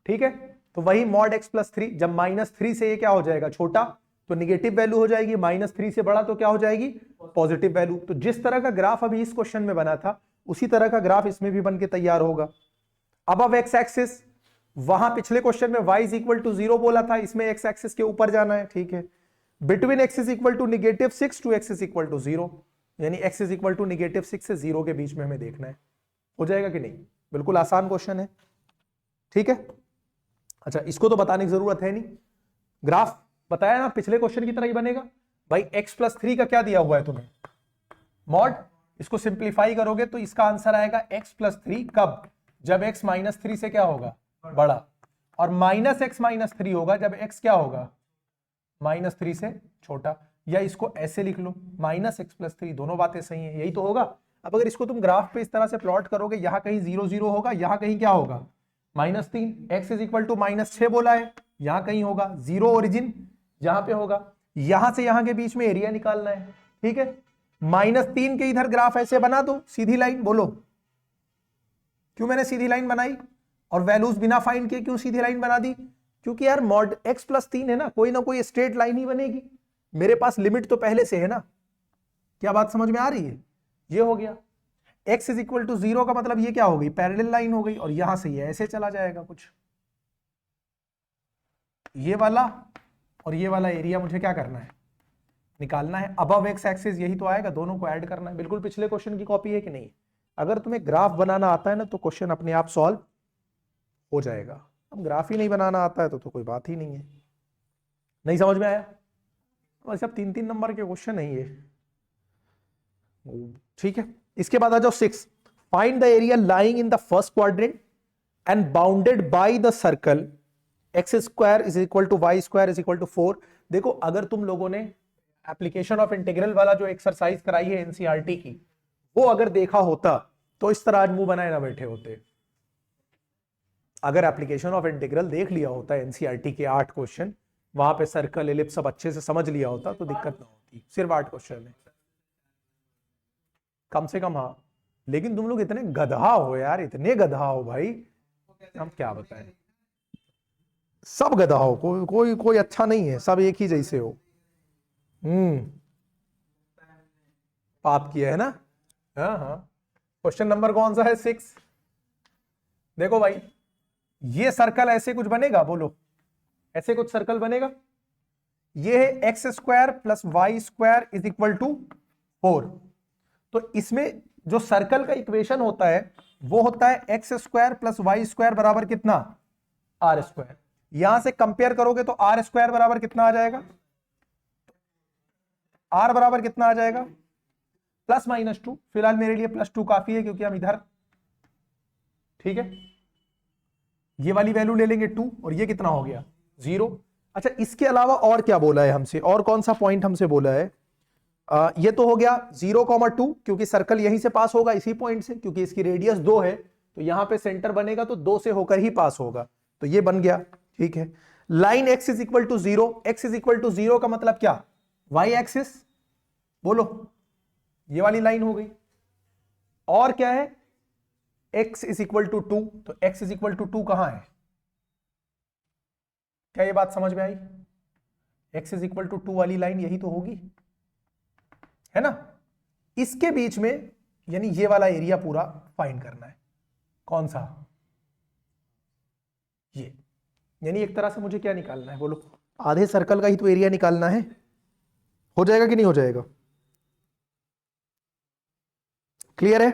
ठीक है? तो वही मॉड x प्लस 3, जब -3 से ये क्या हो जाएगा छोटा तो निगेटिव वैल्यू हो जाएगी, -3 से बड़ा तो क्या हो जाएगी पॉजिटिव वैल्यू। तो जिस तरह का ग्राफ अभी इस क्वेश्चन में बना था उसी तरह का ग्राफ इसमें भी बन के तैयार होगा। अब x एक्सिस, वहां पिछले क्वेश्चन में y इज इक्वल टू 0 बोला था, इसमें x एक्सिस के ऊपर जाना है, ठीक है? Between x is equal to -6 to x is equal to 0, यानी x इज इक्वल टू -6 से 0 के बीच में हमें देखना है। हो जाएगा कि नहीं? बिल्कुल आसान क्वेश्चन है, ठीक है? अच्छा, इसको तो बताने की जरूरत है नहीं, ग्राफ बताया ना पिछले क्वेश्चन की तरह ही बनेगा। भाई x प्लस 3 का क्या दिया हुआ है तुम्हें, मॉड, इसको सिंप्लीफाई करोगे तो इसका आंसर आएगा x प्लस 3, कब? जब x -3 से क्या होगा बड़ा, और -x -3 होगा जब x क्या होगा -3 से छोटा। या इसको ऐसे लिख लो, -x प्लस 3, दोनों बातें सही है, यही तो होगा। अब अगर इसको तुम ग्राफ पे इस तरह से प्लॉट करोगे, यहां कहीं 0 0 होगा, यहां कहीं क्या होगा -3, x इज इक्वल टू -6 बोला है, यहां कहीं होगा 0, ओरिजिन यहां पे होगा, यहां से यहां के बीच में एरिया निकालना है, ठीक है? -3 के इधर ग्राफ ऐसे बना दो, सीधी लाइन। बोलो क्यों मैंने सीधी लाइन बनाई, और वैल्यूज बिना फाइंड किए क्यों सीधी लाइन बना दी? क्योंकि यार मॉड x प्लस 3 है ना कोई स्ट्रेट लाइन ही बनेगी, मेरे पास लिमिट तो पहले से है ना। क्या बात समझ में आ रही है? ये हो गया x इज इक्वल टू 0 का मतलब ये क्या हो गई, पैरेलल लाइन हो गई, और यहां से ये ऐसे चला जाएगा कुछ, ये वाला और ये वाला एरिया मुझे क्या करना है, निकालना है। अबव x एक्सिस यही तो आएगा, दोनों को ऐड करना है। बिल्कुल पिछले क्वेश्चन की कॉपी है कि नहीं? अगर तुम्हें ग्राफ बनाना आता है ना तो क्वेश्चन अपने आप सॉल्व हो जाएगा। अब ग्राफ ही नहीं बनाना आता है तो कोई बात ही नहीं है। नहीं समझ में आया? बस अब 3 3 नंबर के क्वेश्चन है ये, ठीक है? इसके बाद आ जाओ 6, find the area lying in the first quadrant and bounded by the circle x² is equal to y² is equal to 4। देखो अगर तुम लोगों ने एप्लीकेशन ऑफ इंटीग्रल वाला जो एक्सरसाइज कराई है एनसीईआरटी की, वो अगर देखा होता तो इस तरह आज मुंह बनाए ना बैठे होते। अगर एप्लीकेशन ऑफ इंटीग्रल देख लिया होता एनसीईआरटी के 8 क्वेश्चन, वहां पे सर्कल एलिप्स सब अच्छे से समझ लिया होता तो दिक्कत ना होती। सिर्फ 8 क्वेश्चन है कम से कम। हाँ, लेकिन तुम लोग इतने गधा हो यार, इतने गधा हो भाई, हम क्या बताएं। सब गधा हो, कोई अच्छा नहीं है, सब एक ही जैसे हो। पाप किया है ना, हाँ हाँ, क्वेश्चन नंबर कौन सा है? 6। देखो भाई, ये सर्कल ऐसे कुछ बनेगा, बोलो ऐसे कुछ सर्कल बनेगा। ये है X square plus Y square is equal to 4। तो इसमें जो सर्कल का इक्वेशन होता है वो होता है X square plus Y square बराबर कितना? R square. यहां से कंपेयर करोगे तो आर स्क्वायर बराबर कितना आ जाएगा? आर बराबर कितना आ जाएगा? +-2। फिलहाल मेरे लिए +2 काफी है क्योंकि हम इधर, ठीक है, ये वाली वैल्यू ले लेंगे 2 और ये कितना हो गया? 0। अच्छा, इसके अलावा और क्या बोला है हमसे, और कौन सा पॉइंट हमसे बोला है? ये तो हो गया 0,2 क्योंकि सर्कल यहीं से पास होगा, इसी पॉइंट से, क्योंकि इसकी रेडियस 2 है तो यहां पे सेंटर बनेगा तो 2 से होकर ही पास होगा, तो ये बन गया। ठीक है, line x is equal to 0, x is equal to 0 का मतलब क्या? y एक्सिस, बोलो, ये वाली लाइन हो गई। और क्या है? x इज इक्वल टू 2, तो x इज इक्वल टू 2 कहां है? क्या ये बात समझ में आई? x इज इक्वल टू 2 वाली लाइन यही तो होगी, है ना? इसके बीच में यानी ये वाला एरिया पूरा फाइंड करना है। कौन सा? ये। यानी एक तरह से मुझे क्या निकालना है, बोलो? आधे सर्कल का ही तो एरिया निकालना है। हो जाएगा कि नहीं हो जाएगा? क्लियर है?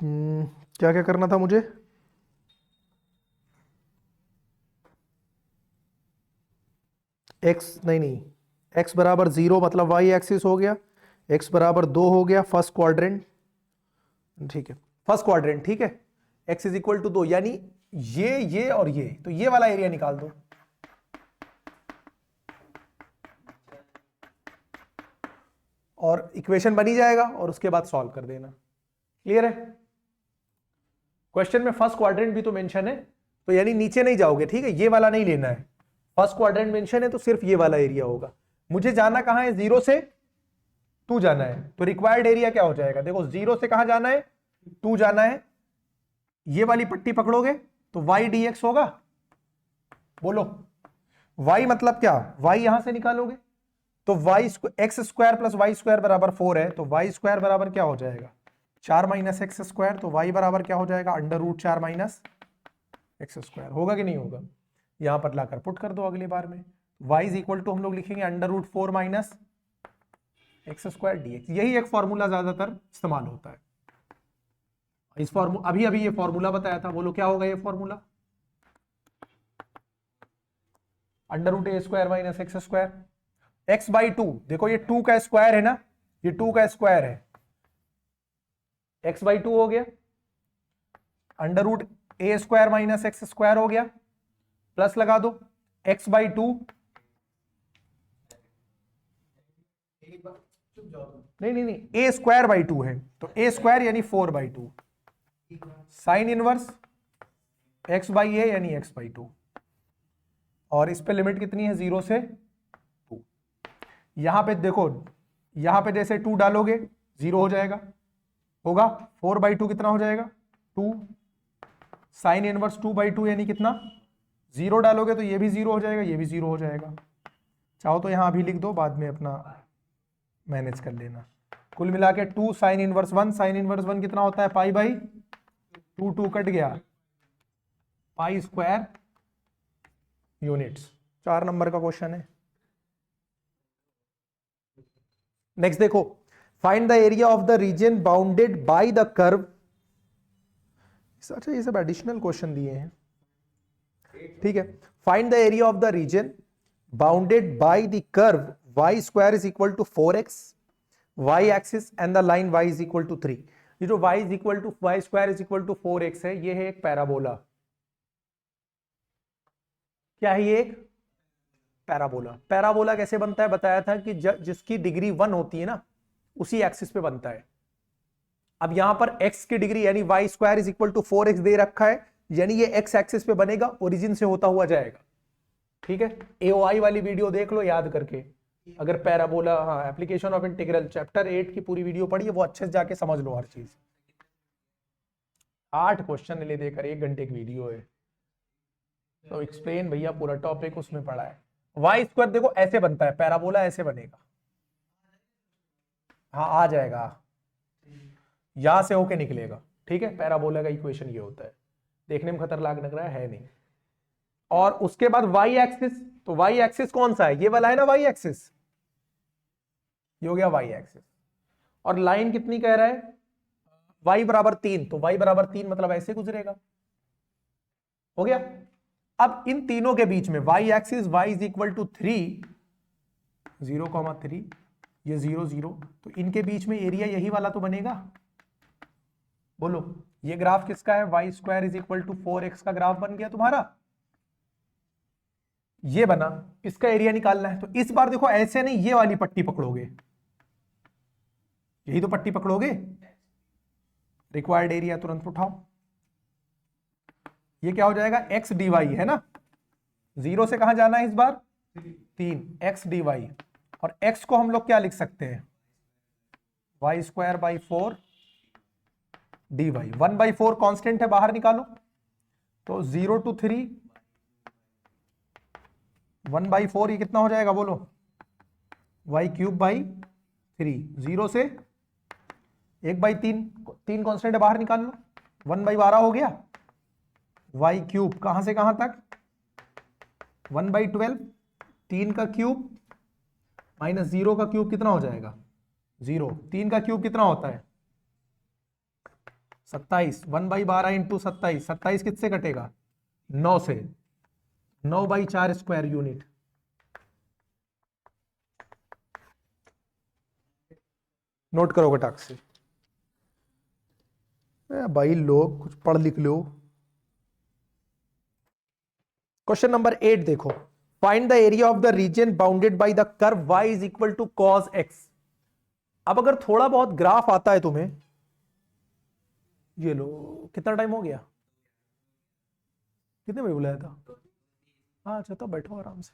क्या क्या करना था मुझे? एक्स नहीं, x बराबर 0 मतलब y एक्सिस हो गया, x बराबर 2 हो गया फर्स्ट क्वाड्रेंट, ठीक है, फर्स्ट क्वाड्रेंट, ठीक है। x इज इक्वल टू 2 यानी ये और ये, तो ये वाला एरिया निकाल दो। और इक्वेशन बनी जाएगा और उसके बाद सॉल्व कर देना। क्लियर है? क्वेश्चन में फर्स्ट क्वाड्रेंट भी तो मेंशन है, तो यानी नीचे नहीं जाओगे, ठीक है, ये वाला नहीं लेना है। फर्स्ट क्वाड्रेंट मेंशन है तो सिर्फ ये वाला एरिया होगा। मुझे जाना कहां है? 0 से 2 जाना है, तो रिक्वायर्ड एरिया क्या हो जाएगा? देखो 0 से कहां जाना है? 2 जाना है। ये वाली पट्टी पकड़ोगे तो y dx होगा, बोलो। y मतलब क्या? y यहां से निकालोगे तो X square plus Y square बराबर 4 है, तो वाई स्क्वायर बराबर क्या हो जाएगा? 4 माइनस एक्स स्क्वायर, तो y बराबर क्या हो जाएगा? √4 माइनस एक्स स्क्वायर। होगा कि नहीं होगा? यहां पर लाकर पुट कर दो अगली बार में। y इज इक्वल टू हम लोग लिखेंगे √4 माइनस एक्स स्क्वायर dx। यही एक फॉर्मूला ज्यादातर इस्तेमाल होता है। इस फॉर्मूला अभी ये फॉर्मूला बताया था, बोलो क्या होगा ये formula? √a² minus X square, x/2। देखो ये 2 का स्क्वायर है ना, ये 2 का स्क्वायर है, x/2 हो गया, √a² माइनस एक्स स्क्वायर हो गया, प्लस लगा दो x/2, नहीं, a²/2 है, तो a² यानी 4/2, साइन इनवर्स x/a यानी x/2, और इस पे लिमिट कितनी है? 0 से 2। यहां पे देखो, यहां पे जैसे 2 डालोगे 0 हो जाएगा, होगा। 4/2 कितना हो जाएगा? 2। साइन इनवर्स 2/2 यानी कितना? 0 डालोगे तो ये भी 0 हो जाएगा, ये भी 0 हो जाएगा। चाहो तो यहां अभी लिख दो, बाद में अपना मैनेज कर लेना। कुल मिला के 2 साइन इनवर्स 1, साइन इनवर्स 1 कितना होता है? π/2, 2 कट गया, π² यूनिट्स। 4 नंबर का क्वेश्चन है। नेक्स्ट देखो, find the area of the region bounded by the curve. अच्छा, ये सब एडिशनल क्वेश्चन दिए हैं, ठीक है। Find the area of the region bounded by the curve y² is equal to 4x, y axis and the line y is equal to 3। ये जो y y² is equal to 4x है, ये है एक पैराबोला। क्या है ये? एक पैराबोला। पैराबोला कैसे बनता है बताया था कि जिसकी डिग्री 1 होती है ना, उसी एक्सिस पे बनता है। अब यहां पर x की डिग्री यानी y² is equal to 4x दे रखा है, यानी ये x एक्सिस पे बनेगा, ओरिजिन से होता हुआ जाएगा, ठीक है। AOI वाली वीडियो देख लो याद करके, अगर पैराबोला, हाँ, एप्लीकेशन ऑफ इंटीग्रल चैप्टर 8 की पूरी वीडियो पढ़िए, वो अच्छे से जाके समझ लो हर चीज। 8 क्वेश्चन ले देकर 1 घंटे की वीडियो है, तो एक्सप्लेन भैया पूरा टॉपिक उसमें पढ़ा है। y² देखो ऐसे बनता है, पैराबोला ऐसे बनेगा, हाँ आ जाएगा, यहां से होके निकलेगा, ठीक है। पैराबोला का इक्वेशन ये होता है, देखने में खतरनाक लग रहा है नहीं। और उसके बाद वाई एक्सिस, तो वाई एक्सिस कौन सा है, ये वाला है ना वाई एक्सिस, ये हो गया वाई एक्सिस। और लाइन कितनी कह रहा है, y बराबर 3, तो y बराबर 3 मतलब ऐसे गुजरेगा, हो गया। अब इन तीनों के बीच में y axis y is equal to 3, 0,3, ये 0 0, तो इनके बीच में एरिया यही वाला तो बनेगा। बोलो ये ग्राफ किसका है, Y square is equal to 4x का ग्राफ बन गया तुम्हारा, ये बना। इसका एरिया निकालना है, तो इस बार देखो ऐसे नहीं, ये वाली पट्टी पकड़ोगे, यही तो पट्टी पकड़ोगे, रिक्वायर्ड एरिया तुरंत उठाओ, ये क्या हो जाएगा x dy है ना, 0 से कहां जाना है इस बार, 3 x dy, और x को हम लोग क्या लिख सकते हैं, y square by 4 dy, 1/4 constant है, बाहर निकालो, तो 0 to 3 1/4, ये कितना हो जाएगा बोलो, y क्यूब बाई 3, 0 से 1/3, 3 कांस्टेंट है, बाहर निकाल लो, 1/12 हो गया, y क्यूब कहां से कहां तक, 1/12, 3 का क्यूब माइनस 0 का क्यूब कितना हो जाएगा, 0, 3 का क्यूब कितना होता है 27, 1/12 इंटू 27, 27 किससे कटेगा 9 से, 9/4 स्क्वायर यूनिट। नोट करो कटाक से भाई, लोग कुछ पढ़ लिख लो। क्वेश्चन नंबर 8 देखो, find the area of the region bounded by the curve y is equal to cos x। अब अगर थोड़ा बहुत ग्राफ आता है तुम्हें, ये लो, कितना टाइम हो गया, कितने बजे बुलाया था, हाँ अच्छा तो बैठो आराम से,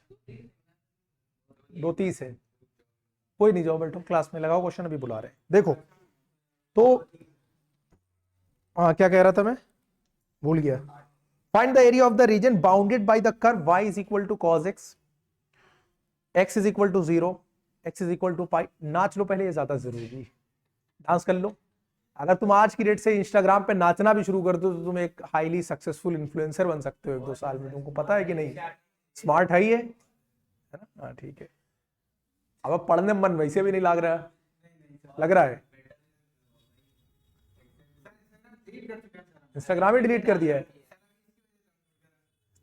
2:30 है, कोई नहीं, जाओ बैठो क्लास में, लगाओ क्वेश्चन, अभी बुला रहे हैं। देखो तो हाँ क्या कह रहा था मैं, भूल गया। Find the area of the region bounded by the curve y is equal to cos x, x is equal to 0, x is equal to pi. नाच लो पहले, ये ज्यादा जरूरी, डांस कर लो। अगर तुम आज की डेट से इंस्टाग्राम पे नाचना भी शुरू कर दो तो तुम एक हाईली सक्सेसफुल इन्फ्लुएंसर बन सकते हो 1-2 साल में, तुमको पता है कि नहीं, स्मार्ट है ये, है ना, हाँ ठीक है। अब पढ़ने में मन वैसे भी नहीं लग रहा, लग रहा है, इंस्टाग्राम ही डिलीट कर दिया है,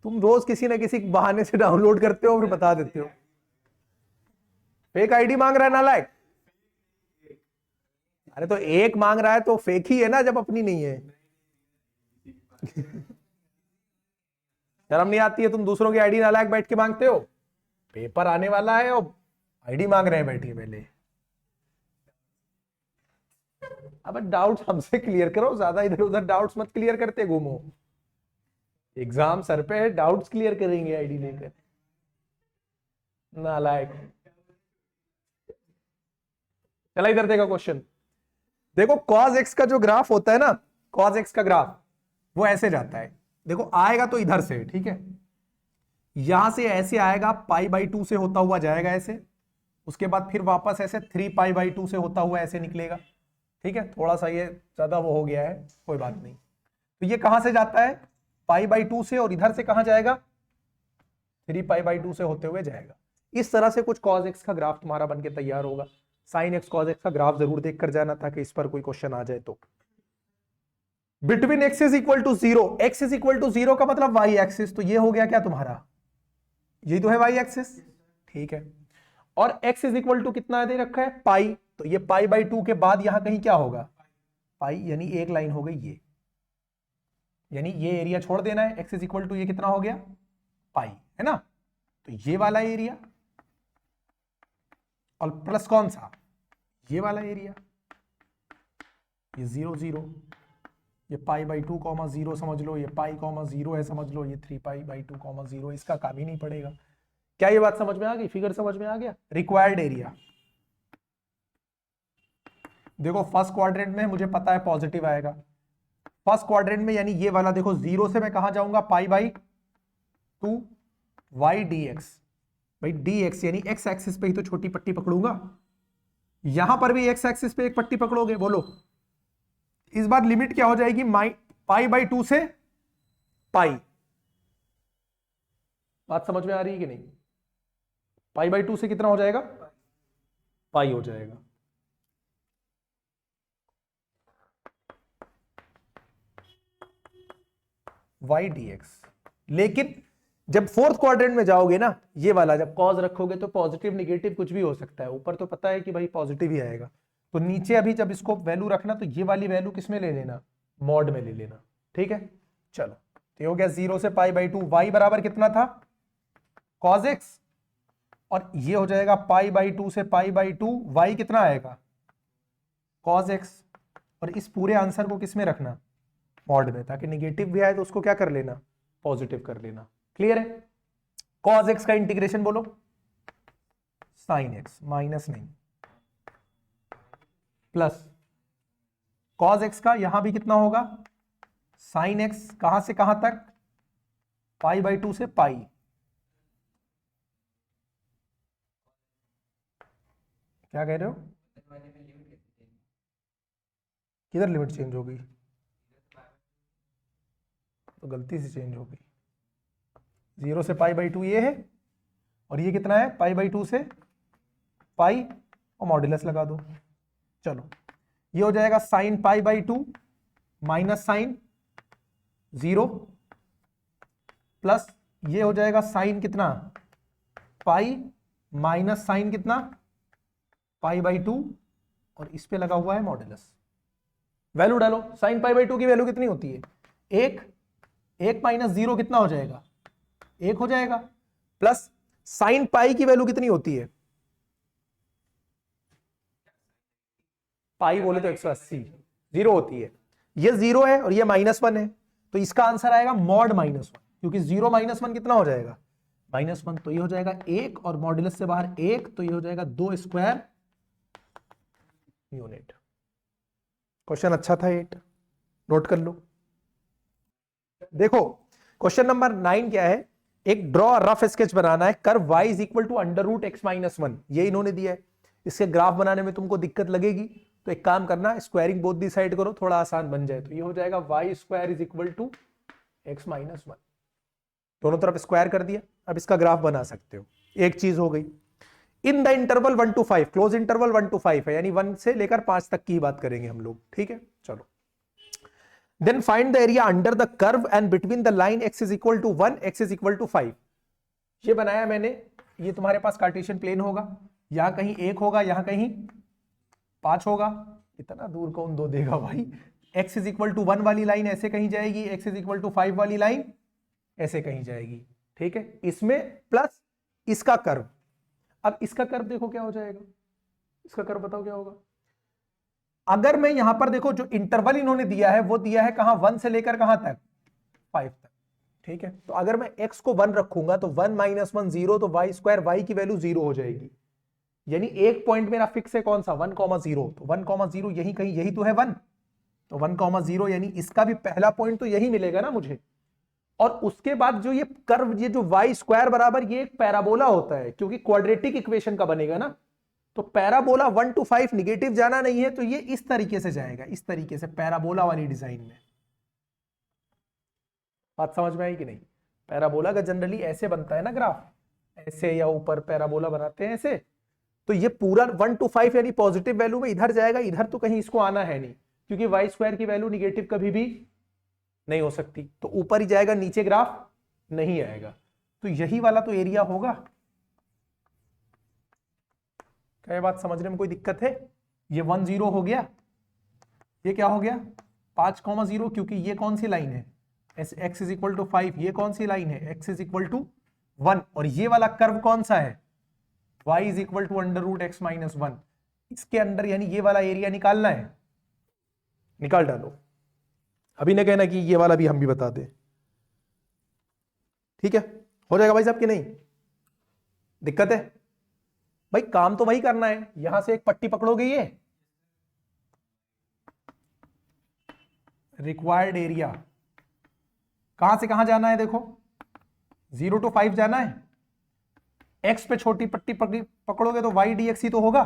तुम रोज किसी ना किसी बहाने से डाउनलोड करते हो फिर बता देते हो, फेक आईडी मांग रहा है नालायक, अरे तो एक मांग रहा है तो फेक ही है ना जब अपनी नहीं है। शर्म नहीं आती है, तुम दूसरों की आईडी नालायक बैठ के मांगते हो, पेपर आने वाला है और आईडी मांग रहे हैं बैठ के पहले। अब डाउट्स हमसे क्लियर करो, ज्यादा इधर उधर डाउट्स मत क्लियर करते घूमो, एग्जाम सर पे है, डाउट्स क्लियर करेंगे आईडी लेकर, नालायक। चला इधर देखो क्वेश्चन, देखो cos x का जो ग्राफ होता है ना, cos x का ग्राफ वो ऐसे जाता है, देखो आएगा तो इधर से, ठीक है, यहां से ऐसे आएगा, π/2 से होता हुआ जाएगा ऐसे, उसके बाद फिर वापस ऐसे 3π/2 से होता हुआ ऐसे निकलेगा, ठीक है। थोड़ा सा ये ज्यादा वो हो गया है, कोई बात नहीं। तो ये कहां से जाता है, π/2 से, और इधर से कहां जाएगा, 3π/2 से होते हुए जाएगा। इस तरह से कुछ cos x का ग्राफ तुम्हारा बन के तैयार होगा। sin x cos x का ग्राफ जरूर देख कर जाना ताकि इस पर कोई क्वेश्चन आ जाए तो। Between x is equal to 0, x is equal to 0 का मतलब y एक्सिस, तो ये हो गया क्या तुम्हारा, यही तो है y एक्सिस, ठीक है। और x इज इक्वल टू कितना दे रखा है, पाई, तो ये π/2 के बाद यहां कहीं क्या होगा, पाई, यानी एक लाइन हो गई ये, यानी ये एरिया छोड़ देना है, x इज इक्वल टू ये कितना हो गया पाई, है ना, तो ये वाला एरिया और प्लस कौन सा, ये वाला एरिया, ये 0 0, ये π/2 0 समझ लो, ये π 0 है समझ लो, ये 3π/2 0, इसका काम ही नहीं पड़ेगा। क्या ये बात समझ में आ गई, फिगर समझ में आ गया। रिक्वायर्ड एरिया देखो, फर्स्ट क्वाड्रेंट में मुझे पता है पॉजिटिव आएगा, फर्स्ट क्वाड्रेंट में, यानी ये वाला देखो 0 से मैं कहां जाऊंगा, π/2 y dx, भाई dx यानी x एक्सिस पे ही तो छोटी पट्टी पकड़ूंगा, यहां पर भी एक्स एक्सिस पे एक पट्टी पकड़ोगे, बोलो इस बार लिमिट क्या हो जाएगी, पाई/2 से पाई। बात समझ में आ रही है कि नहीं? पाई/2 से कितना हो जाएगा, पाई हो जाएगा। Y D X. लेकिन जब फोर्थ क्वाड्रेंट में जाओगे ना, ये वाला जब कॉज रखोगे तो पॉजिटिव निगेटिव कुछ भी हो सकता है। ऊपर तो पता है कि भाई पॉजिटिव ही आएगा, तो नीचे अभी जब इसको वैल्यू रखना तो ये वाली वैल्यू किसमें ले लेना, मॉड में ले लेना। ठीक है, चलो तो ये हो गया 0 से पाई/2। वाई बराबर कितना था, कॉज एक्स, और ये हो जाएगा पाई/2 से पाई/2। वाई कितना आएगा, कॉज एक्स। और इस पूरे आंसर को किसमें रखना, मॉड में, ताकि निगेटिव भी आए तो उसको क्या कर लेना, पॉजिटिव कर लेना। क्लियर है? कॉज एक्स का इंटीग्रेशन बोलो, साइन एक्स, माइनस नहीं, प्लस कॉज एक्स का यहां भी कितना होगा, साइन एक्स, कहां से कहां तक, पाई/2 से पाई। क्या कह रहे हो, किधर लिमिट चेंज हो गई, तो गलती से चेंज हो गई। 0 से पाई/2 ये है, और ये कितना है, पाई/2 से पाई, और मॉड्यूलस लगा दो। चलो ये हो जाएगा साइन पाई/2 माइनस साइन 0, प्लस ये हो जाएगा साइन कितना, पाई, माइनस साइन कितना, पाई/2, और इस पे लगा हुआ है मॉड्यूलस। वैल्यू डालो, साइन पाई/2 की वैल्यू कितनी होती है, 1, 1 माइनस 0 कितना हो जाएगा, 1 हो जाएगा, प्लस साइन पाई की वैल्यू कितनी होती है, पाई बोले तो 180, 0 होती है। ये 0 है और ये -1 है, तो इसका आंसर आएगा मॉड -1, क्योंकि 0 -1 कितना हो जाएगा, -1। तो ये हो जाएगा 1, और मॉड्यूलस से बाहर 1, तो ये हो जाएगा 2 स्क्वायर यूनिट। क्वेश्चन अच्छा था 8, नोट कर लो। देखो क्वेश्चन नंबर 9 क्या है, एक ड्रॉ रफ स्केच बनाना है, curve y is equal to √x-1, ये इन्होंने दिया है। इसके ग्राफ बनाने में तुमको दिक्कत लगेगी, तो एक काम करना, स्क्वायरिंग बोथ दी साइड करो, थोड़ा आसान बन जाए। तो ये हो जाएगा y² is equal to x-1, दोनों तरफ स्क्वायर कर दिया। अब इसका ग्राफ बना सकते हो। एक चीज हो गई, in the interval 1 to 5, close interval 1 to 5 है, यानी 1 से लेकर 5 तक की बात करेंगे हम लोग। ठीक है, चलो। Then find the area under the curve and between the line x is equal to 1, x is equal to 5। ये बनाया मैंने, ये तुम्हारे पास कार्टेशियन प्लेन होगा, यहां कहीं 1 होगा, यहां कहीं 5 होगा। इतना दूर कौन दो देगा भाई। x इज इक्वल टू 1 वाली लाइन ऐसे कहीं जाएगी, x इज इक्वल टू 5 वाली लाइन ऐसे कहीं जाएगी। ठीक है, इसमें प्लस इसका कर्व। अब इसका कर्व देखो क्या हो जाएगा, इसका कर्व बताओ क्या होगा। अगर मैं यहां पर देखो, जो इंटरवल इन्होंने दिया है वो दिया है कहां, 1 से लेकर कहां तक, 5 तक। ठीक है, तो अगर मैं x को 1 रखूंगा तो 1 - 1 0, तो y² y की वैल्यू 0 हो जाएगी। यानी एक पॉइंट मेरा फिक्स है कौन सा, 1,0, तो 1,0 यही कहीं, यही तो है 1, तो 1,0, यानी इसका भी पहला पॉइंट तो यही मिलेगा ना मुझे। और उसके बाद जो ये कर्व, ये जो y² बराबर, ये एक पैराबोला होता है, क्योंकि क्वाड्रेटिक इक्वेशन का बनेगा ना, तो पैराबोला 1 to 5 निगेटिव जाना नहीं है, तो ये इस तरीके से जाएगा, इस तरीके से पैराबोला वाली डिजाइन में। बात समझ में आई कि नहीं? पैराबोला का जनरली ऐसे बनता है ना ग्राफ, ऐसे, या ऊपर पैराबोला बनाते हैं ऐसे। तो ये पूरा 1 to 5 यानी पॉजिटिव वैल्यू में इधर जाएगा, इधर तो कहीं इसको आना है नहीं, क्योंकि y² की वैल्यू निगेटिव कभी भी नहीं हो सकती, तो ऊपर ही जाएगा, नीचे ग्राफ नहीं आएगा। तो यही वाला तो एरिया होगा। क्या बात समझने में कोई दिक्कत है? ये 1 0 हो गया, ये क्या हो गया 5,0, क्योंकि ये कौन सी लाइन है, x इज इक्वल टू 5, ये कौन सी लाइन है, x इज इक्वल टू 1, और ये वाला कर्व कौन सा है, y is equal to √x-1। इसके अंदर यानी ये वाला एरिया निकालना है, निकाल डालो। अभी न कहना कि ये वाला भी हम भी बता दें। ठीक है, हो जाएगा भाई साहब कि नहीं, दिक्कत है? भाई काम तो वही करना है, यहां से एक पट्टी पकड़ोगे, ये रिक्वायर्ड एरिया कहां से कहां जाना है, देखो 0 to 5 जाना है, x पे छोटी पट्टी पकड़ोगे तो y dx ही तो होगा,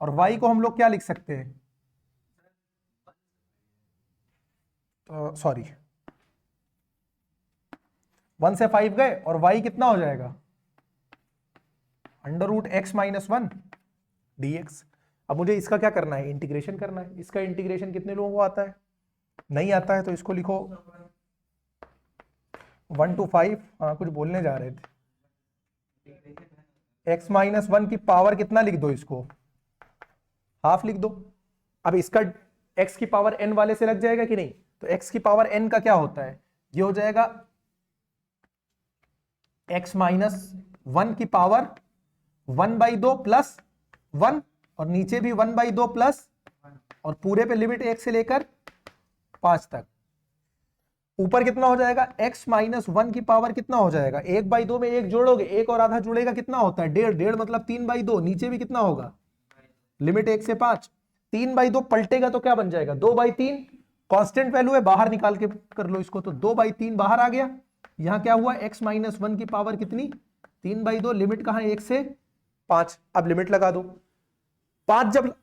और y को हम लोग क्या लिख सकते हैं, तो सॉरी 1 से 5 गए और y कितना हो जाएगा, √x-1 dx। अब मुझे इसका क्या करना है, इंटीग्रेशन करना है। इसका इंटीग्रेशन कितने लोगों को आता है, नहीं आता है तो इसको लिखो 1 to 5, हाँ कुछ बोलने जा रहे थे, x-1 की पावर कितना लिख दो, इसको हाफ लिख दो। अब इसका x की पावर n वाले से लग जाएगा कि नहीं, तो x की पावर n का क्या होता है, ये हो जाएगा x-1 की पावर 1/2 प्लस 1, और नीचे भी 1/2 प्लस, और पूरे पे लिमिट 1 से लेकर 5 तक। ऊपर कितना हो जाएगा, x-1 की पावर कितना हो जाएगा, 1/2 में 1 जोड़ोगे, 1 और आधा जुड़ेगा कितना होता है, 1.5 मतलब 3/2, नीचे भी कितना होगा, लिमिट 1 से 5, 3/2 पलटेगा तो क्या बन जाएगा, 2/3। कांस्टेंट वैल्यू है, बाहर निकाल के कर लो इसको, तो 2/3 बाहर आ गया। यहां क्या हुआ, x-1 की पावर कितनी, 3/2, लिमिट कहां, 1 से 5। अब लिमिट लगा दो, 5 जब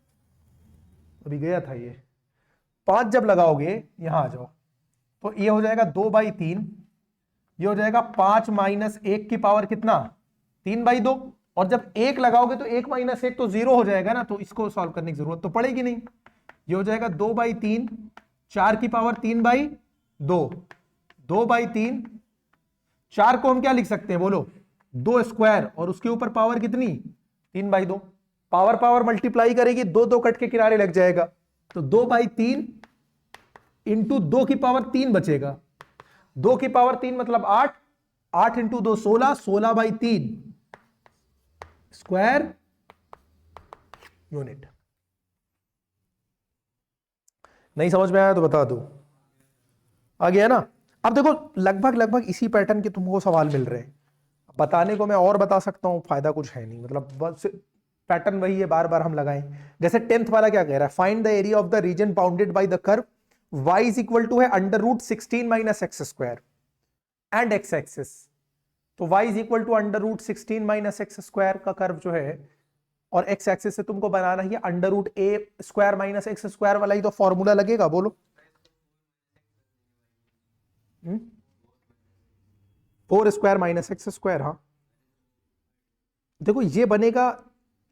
अभी गया था ये, 5 जब लगाओगे यहां आ जाओ, तो ये हो जाएगा 2/3, ये हो जाएगा 5 - 1 की पावर कितना, 3/2, और जब 1 लगाओगे तो 1 - 1 तो 0 हो जाएगा ना, तो इसको सॉल्व करने की जरूरत तो पड़ेगी नहीं। ये हो जाएगा 2/3, 4 की पावर 3/2, 2/3, 4 को हम क्या लिख सकते हैं बोलो, 2 स्क्वायर, और उसके ऊपर पावर कितनी, 3/2, पावर पावर मल्टीप्लाई करेगी, 2 2 कट के किनारे लग जाएगा, तो 2/3 इंटू 2 की पावर 3 बचेगा, 2 की पावर 3 मतलब 8, 8 इंटू 2 16, 16/3 स्क्वायर यूनिट। नहीं समझ में आया तो बता दो, आ गया ना। अब देखो लगभग लगभग इसी पैटर्न के तुमको सवाल मिल रहे हैं, बताने को मैं और बता सकता हूं, फायदा कुछ है नहीं, मतलब बस पैटर्न वही है, बार बार हम लगाएं। जैसे 10th वाला क्या कह रहा है, find the area of the region bounded by the curve y is equal to है √16 - x² एंड x एक्सिस, तो y is equal to √16 - x² का कर्व जो है, और x एक्सिस से तुमको बनाना ही √a² - x² वाला ही तो फॉर्मूला लगेगा, बोलो 4² - x²। हाँ देखो ये बनेगा,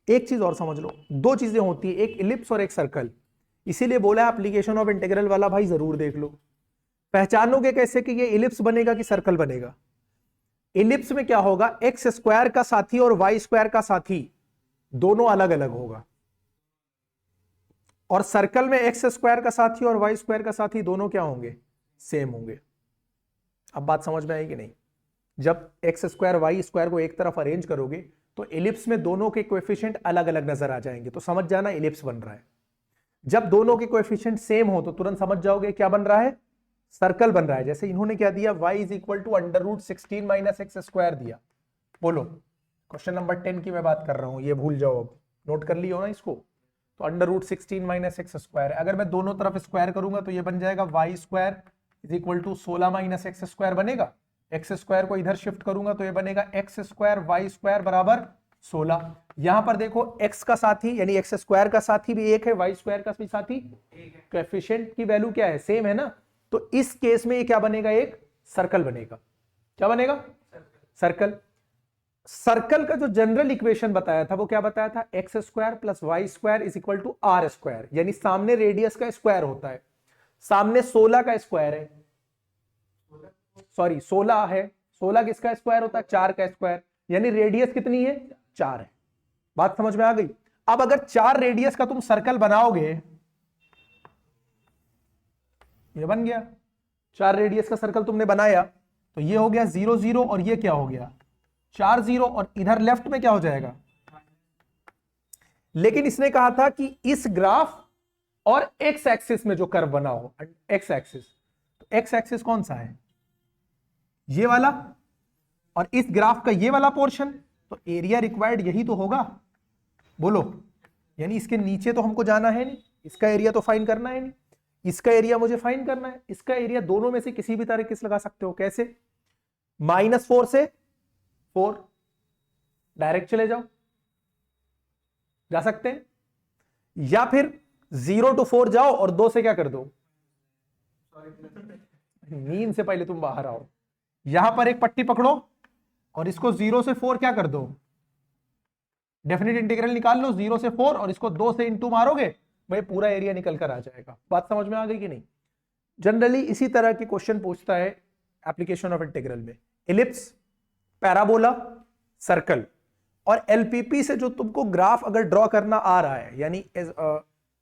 एक चीज और समझ लो, दो चीजें होती है, एक इलिप्स और एक सर्कल, इसीलिए बोला एप्लीकेशन ऑफ इंटीग्रल वाला भाई जरूर देख लो। पहचानोगे कैसे कि ये इलिप्स बनेगा कि सर्कल बनेगा, इलिप्स में क्या होगा, x² का साथी और y² का साथी दोनों अलग अलग होगा, और सर्कल में x² का साथी और y² का साथी दोनों क्या होंगे, सेम होंगे। अब बात समझ में आएगी नहीं, जब x² y² को एक तरफ अरेंज करोगे तो इलिप्स में दोनों के कोएफिशिएंट अलग अलग नजर आ जाएंगे, तो समझ जाना इलिप्स बन रहा है। जब दोनों के कोएफिशिएंट सेम हो तो तुरंत समझ जाओगे क्या बन रहा है, सर्कल बन रहा है। जैसे इन्होंने क्या दिया, y is equal to √16 - x² दिया, बोलो क्वेश्चन नंबर 10 की मैं बात कर रहा हूं, ये भूल जाओ, अब नोट कर लियो ना इसको, तो √16 - x², अगर मैं दोनों तरफ स्क्वायर करूंगा तो ये बन जाएगा y² is equal to 16 - x² बनेगा, x² को इधर शिफ्ट करूंगा तो ये बनेगा x² y² बराबर 16। यहां पर देखो x का साथी यानी x² का साथी भी एक है, y² का भी साथी कोएफिशिएंट की वैल्यू क्या है, सेम है ना, तो इस केस में ये क्या बनेगा, एक सर्कल बनेगा। क्या बनेगा, सर्कल। सर्कल का जो जनरल इक्वेशन बताया था वो क्या बताया था, x² + y² is equal to r², यानी सामने रेडियस का स्क्वायर होता है, सामने 16 का स्क्वायर है, सॉरी 16 है, 16 किसका स्क्वायर होता है, 4 का स्क्वायर, यानी रेडियस कितनी है, 4 है। बात समझ में आ गई। अब अगर 4 रेडियस का तुम सर्कल बनाओगे, ये बन गया 4 रेडियस का सर्कल तुमने बनाया, तो ये हो गया 0 0, और ये क्या हो गया 4 0, और इधर लेफ्ट में क्या हो जाएगा। लेकिन इसने कहा था कि इस ग्राफ और एक्स एक्सिस में जो कर्व बना हो, एक्स एक्सिस, तो एक्स एक्सिस कौन सा है, ये वाला, और इस ग्राफ का ये वाला पोर्शन, तो एरिया रिक्वायर्ड यही तो होगा, बोलो, यानी इसके नीचे तो हमको जाना है नहीं, इसका एरिया तो फाइंड करना है नहीं, इसका एरिया मुझे फाइंड करना है, इसका एरिया दोनों में से किसी भी तरीके से लगा सकते हो, कैसे, -4 से 4 डायरेक्ट चले जाओ, जा सकते हैं, या फिर 0 to 4 जाओ और 2 से क्या कर दो, नींद से पहले तुम बाहर आओ, यहां पर एक पट्टी पकड़ो और इसको 0 से 4 क्या कर दो, डेफिनेट इंटीग्रल निकाल लो 0 से 4 और इसको 2 से इंटू मारोगे, भाई पूरा एरिया निकल कर आ जाएगा। बात समझ में आ गई कि नहीं? जनरली इसी तरह के क्वेश्चन पूछता है एप्लीकेशन ऑफ इंटीग्रल में, इलिप्स, पैराबोला, सर्कल और एलपीपी से जो तुमको ग्राफ अगर ड्रॉ करना आ रहा है, यानी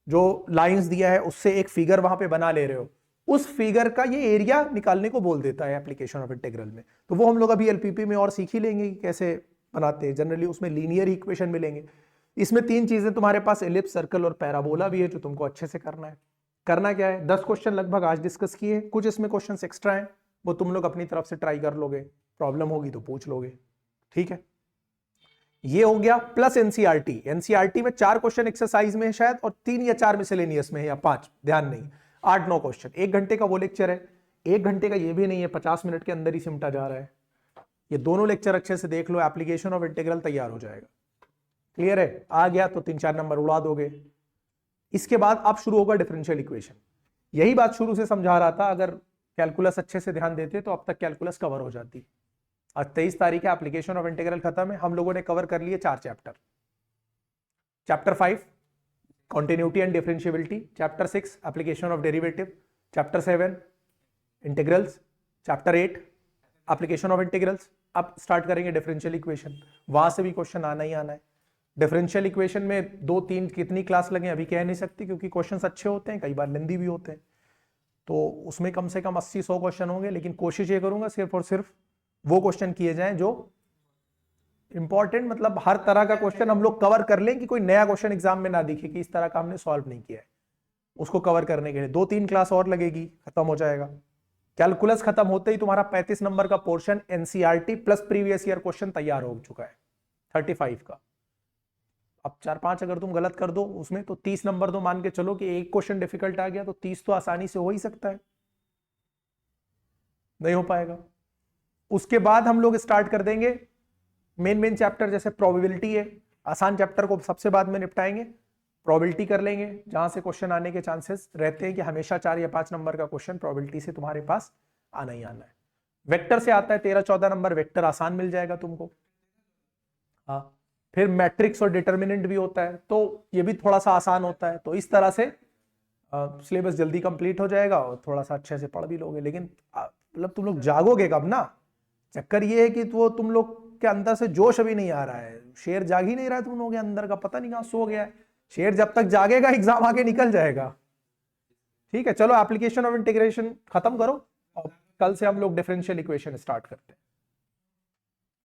जो लाइंस दिया है उससे एक फिगर वहां पे बना ले रहे हो, उस फिगर का ये एरिया निकालने को बोल देता है एप्लीकेशन ऑफ इंटीग्रल में। तो वो हम लोग अभी एलपीपी में और सीख ही लेंगे कि कैसे बनाते हैं। जनरली उसमें लीनियर इक्वेशन मिलेंगे। इसमें 3 चीजें तुम्हारे पास, एलिप्स, सर्कल और पैराबोला भी है, जो तुमको अच्छे से करना है। करना क्या है, 10 क्वेश्चन लगभग आज डिस्कस किए, कुछ इसमें क्वेश्चन एक्स्ट्रा हैं, वो तुम लोग अपनी तरफ से ट्राई कर लोगे, प्रॉब्लम होगी तो पूछ लोगे, ठीक है। ये हो गया प्लस एनसीईआरटी। एनसीईआरटी में 4 क्वेश्चन एक्सरसाइज में है शायद, और 3 या 4 मिसलेनियस में है, या 5, ध्यान नहीं, 8-9 क्वेश्चन। 1 घंटे का वो लेक्चर है, 1 घंटे का ये भी नहीं है, 50 मिनट के अंदर ही सिमटा जा रहा है। ये दोनों लेक्चर अच्छे से देख लो, एप्लीकेशन ऑफ इंटीग्रल तैयार हो जाएगा। क्लियर है? आ गया तो 3-4 नंबर उड़ा दोगे। इसके बाद अब शुरू होगा डिफरेंशियल इक्वेशन। यही बात शुरू से समझा रहा था, अगर कैलकुलस अच्छे से ध्यान देते तो अब तक कैलकुलस कवर हो जाती। आज 23 तारीख है, एप्लीकेशन ऑफ इंटीग्रल खत्म है, हम लोगों ने कवर कर लिए 4 chapter. Chapter 5 continuity and differentiability, chapter 6 application of derivative, chapter 7 integrals, chapter 8 application of integrals. अब स्टार्ट करेंगे डिफरेंशियल इक्वेशन, वहां से भी क्वेश्चन आना ही आना है। डिफरेंशियल इक्वेशन में 2-3 कितनी क्लास लगे अभी कह नहीं सकती, क्योंकि क्वेश्चंस अच्छे होते हैं, कई बार लेंदी भी होते हैं, तो उसमें कम से कम 80-100 क्वेश्चन होंगे। लेकिन कोशिश ये करूंगा सिर्फ और सिर्फ वो क्वेश्चन किए जाएं जो इंपॉर्टेंट, मतलब हर तरह का क्वेश्चन हम लोग कवर कर लें, कि कोई नया क्वेश्चन एग्जाम में ना दिखे कि इस तरह का हमने सॉल्व नहीं किया है। उसको कवर करने के लिए 2-3 क्लास और लगेगी, खत्म हो जाएगा। कैलकुलस खत्म होते ही तुम्हारा 35 नंबर का portion NCERT plus previous year question तैयार हो चुका है 35 का। अब 4-5 अगर तुम गलत कर दो उसमें, तो 30 नंबर तो मान के चलो कि एक क्वेश्चन डिफिकल्ट आ गया, तो 30 तो आसानी से हो ही सकता है, नहीं हो पाएगा। उसके बाद हम लोग स्टार्ट कर देंगे मेन चैप्टर, जैसे प्रोबेबिलिटी है, आसान चैप्टर को सबसे बाद में निपटाएंगे। प्रोबेबिलिटी कर लेंगे, जहां से क्वेश्चन आने के चांसेस रहते हैं कि हमेशा 4 या 5 नंबर का क्वेश्चन प्रोबेबिलिटी से तुम्हारे पास आना ही आना है। वेक्टर से आता है 13-14 नंबर, वेक्टर आसान मिल जाएगा तुमको। हाँ, फिर मैट्रिक्स और डिटर्मिनेंट भी होता है, तो ये भी थोड़ा सा आसान होता है। तो इस तरह से सिलेबस जल्दी कंप्लीट हो जाएगा और थोड़ा सा अच्छे से पढ़ भी लोगे। लेकिन मतलब तुम लोग जागोगे कब ना, चक्कर ये है कि वो तुम लोग के अंदर से जोश अभी नहीं आ रहा है, शेर जाग ही नहीं रहा है तुम लोगों के अंदर का, पता नहीं कहां सो गया है शेर। जब तक जागेगा एग्जाम आगे निकल जाएगा। ठीक है, चलो एप्लीकेशन ऑफ इंटीग्रेशन खत्म करो और कल से हम लोग डिफरेंशियल इक्वेशन स्टार्ट करते हैं।